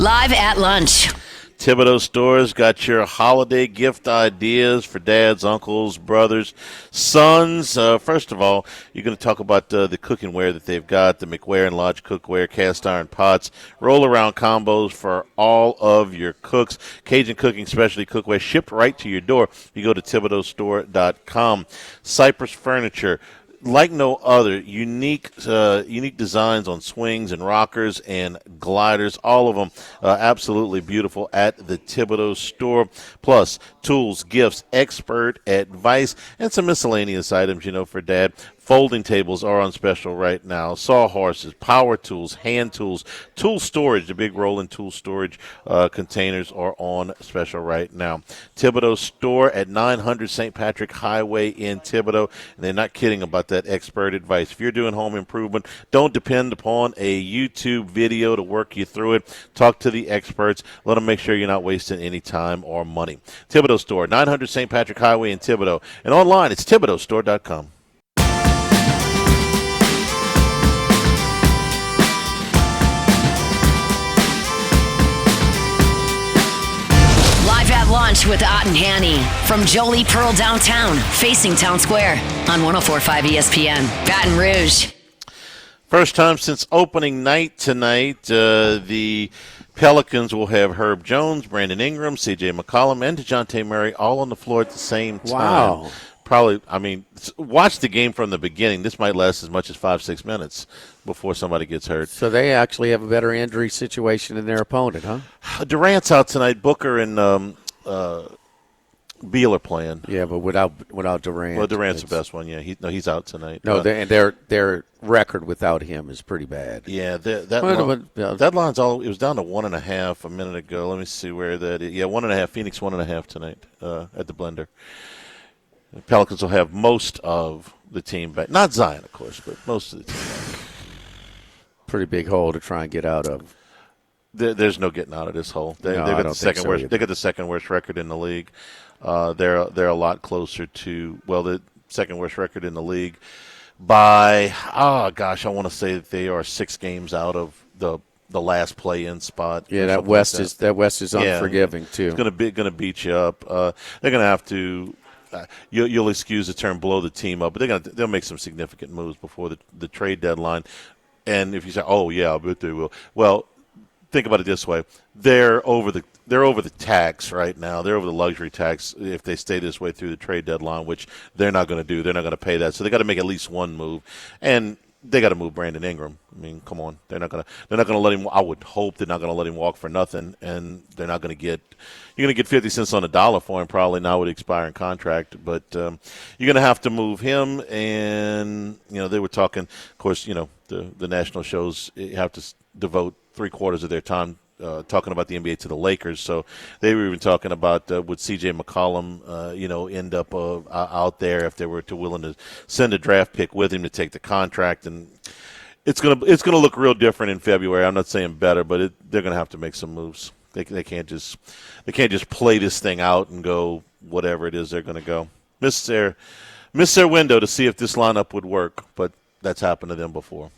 Live at lunch. Thibodeau Stores got your holiday gift ideas for dads, uncles, brothers, sons. First of all, you're going to talk about the cooking ware that they've got, the McWare and Lodge cookware, cast iron pots, roll-around combos for all of your cooks, Cajun cooking specialty cookware shipped right to your door. You go to ThibodeauStore.com. Cypress Furniture, like no other, unique designs on swings and rockers and gliders, all of them absolutely beautiful at the Thibodeau Store. Plus, tools, gifts, expert advice, and some miscellaneous items, for Dad. Folding tables are on special right now. Sawhorses, power tools, hand tools, tool storage, the big rolling tool storage containers are on special right now. Thibodeau Store at 900 St. Patrick Highway in Thibodeau. And they're not kidding about that expert advice. If you're doing home improvement, don't depend upon a YouTube video to work you through it. Talk to the experts. Let them make sure you're not wasting any time or money. Thibodeau Store, 900 St. Patrick Highway in Thibodeau. And online, it's ThibodeauStore.com. Lunch with Ott and Hanny from Jolie Pearl downtown, facing Town Square on 104.5 ESPN, Baton Rouge. First time since opening night tonight, the Pelicans will have Herb Jones, Brandon Ingram, C.J. McCollum, and DeJounte Murray all on the floor at the same time. Wow. Probably, watch the game from the beginning. This might last as much as 5-6 minutes before somebody gets hurt. So they actually have a better injury situation than their opponent, huh? Durant's out tonight. Booker and Beal are playing. Yeah, but without Durant. Well, Durant's the best one. Yeah, he's out tonight. No, their record without him is pretty bad. Yeah, that line's all. It was down to 1.5 a minute ago. Let me see where that is. Yeah, 1.5. Phoenix 1.5 tonight at the Blender. The Pelicans will have most of the team back. Not Zion, of course, but most of the team back. Pretty big hole to try and get out of. There's no getting out of this hole. They got the second worst. They got the second worst record in the league. They're a lot closer to the second worst record in the league by I want to say that they are 6 games out of the last play-in spot. Yeah, that West is unforgiving too. It's going to beat you up. They're going to have to. You'll excuse the term blow the team up, but they'll make some significant moves before the trade deadline. And if you say, "Oh yeah, I bet they will," well, think about it this way: they're over the tax right now. They're over the luxury tax if they stay this way through the trade deadline, which they're not going to do. They're not going to pay that, so they got to make at least one move, and they got to move Brandon Ingram. I mean, come on, they're not going to let him. I would hope they're not going to let him walk for nothing, and they're not going to get. You're going to get 50 cents on the dollar for him probably now with the expiring contract, but you're going to have to move him. And they were talking. Of course, the national shows have to devote 3/4 of their time talking about the NBA to the Lakers. So they were even talking about would C.J. McCollum, end up out there if they were willing to send a draft pick with him to take the contract, and it's gonna look real different in February. I'm not saying better, but they're gonna have to make some moves. They can't just play this thing out and go whatever it is they're gonna go. Miss their window to see if this lineup would work, but that's happened to them before.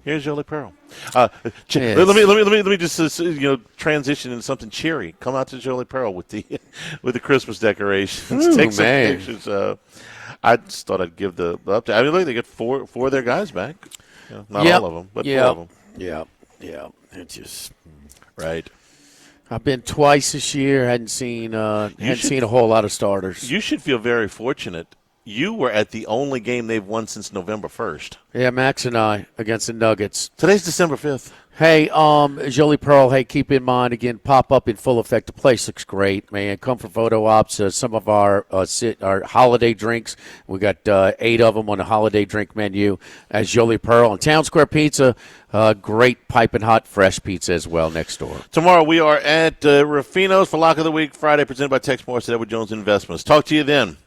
Here's Jolie Pearl. Let me just transition into something cheery. Come out to Jolie Pearl with the Christmas decorations. Ooh, take some pictures. I just thought I'd give the update. I mean, look, they get four of their guys back. Not all of them, but 4 of them. Yeah. It's just right. I've been twice this year. Hadn't seen a whole lot of starters. You should feel very fortunate you were at the only game they've won since November 1st. Yeah, Max and I against the Nuggets. Today's December 5th. Hey, Jolie Pearl, hey, keep in mind, again, pop up in full effect. The place looks great, man. Come for photo ops. Some of our holiday drinks. We got 8 of them on the holiday drink menu as Jolie Pearl. And Town Square Pizza, great piping hot, fresh pizza as well next door. Tomorrow we are at Rufino's for Lock of the Week Friday, presented by Tex Morris at Edward Jones Investments. Talk to you then.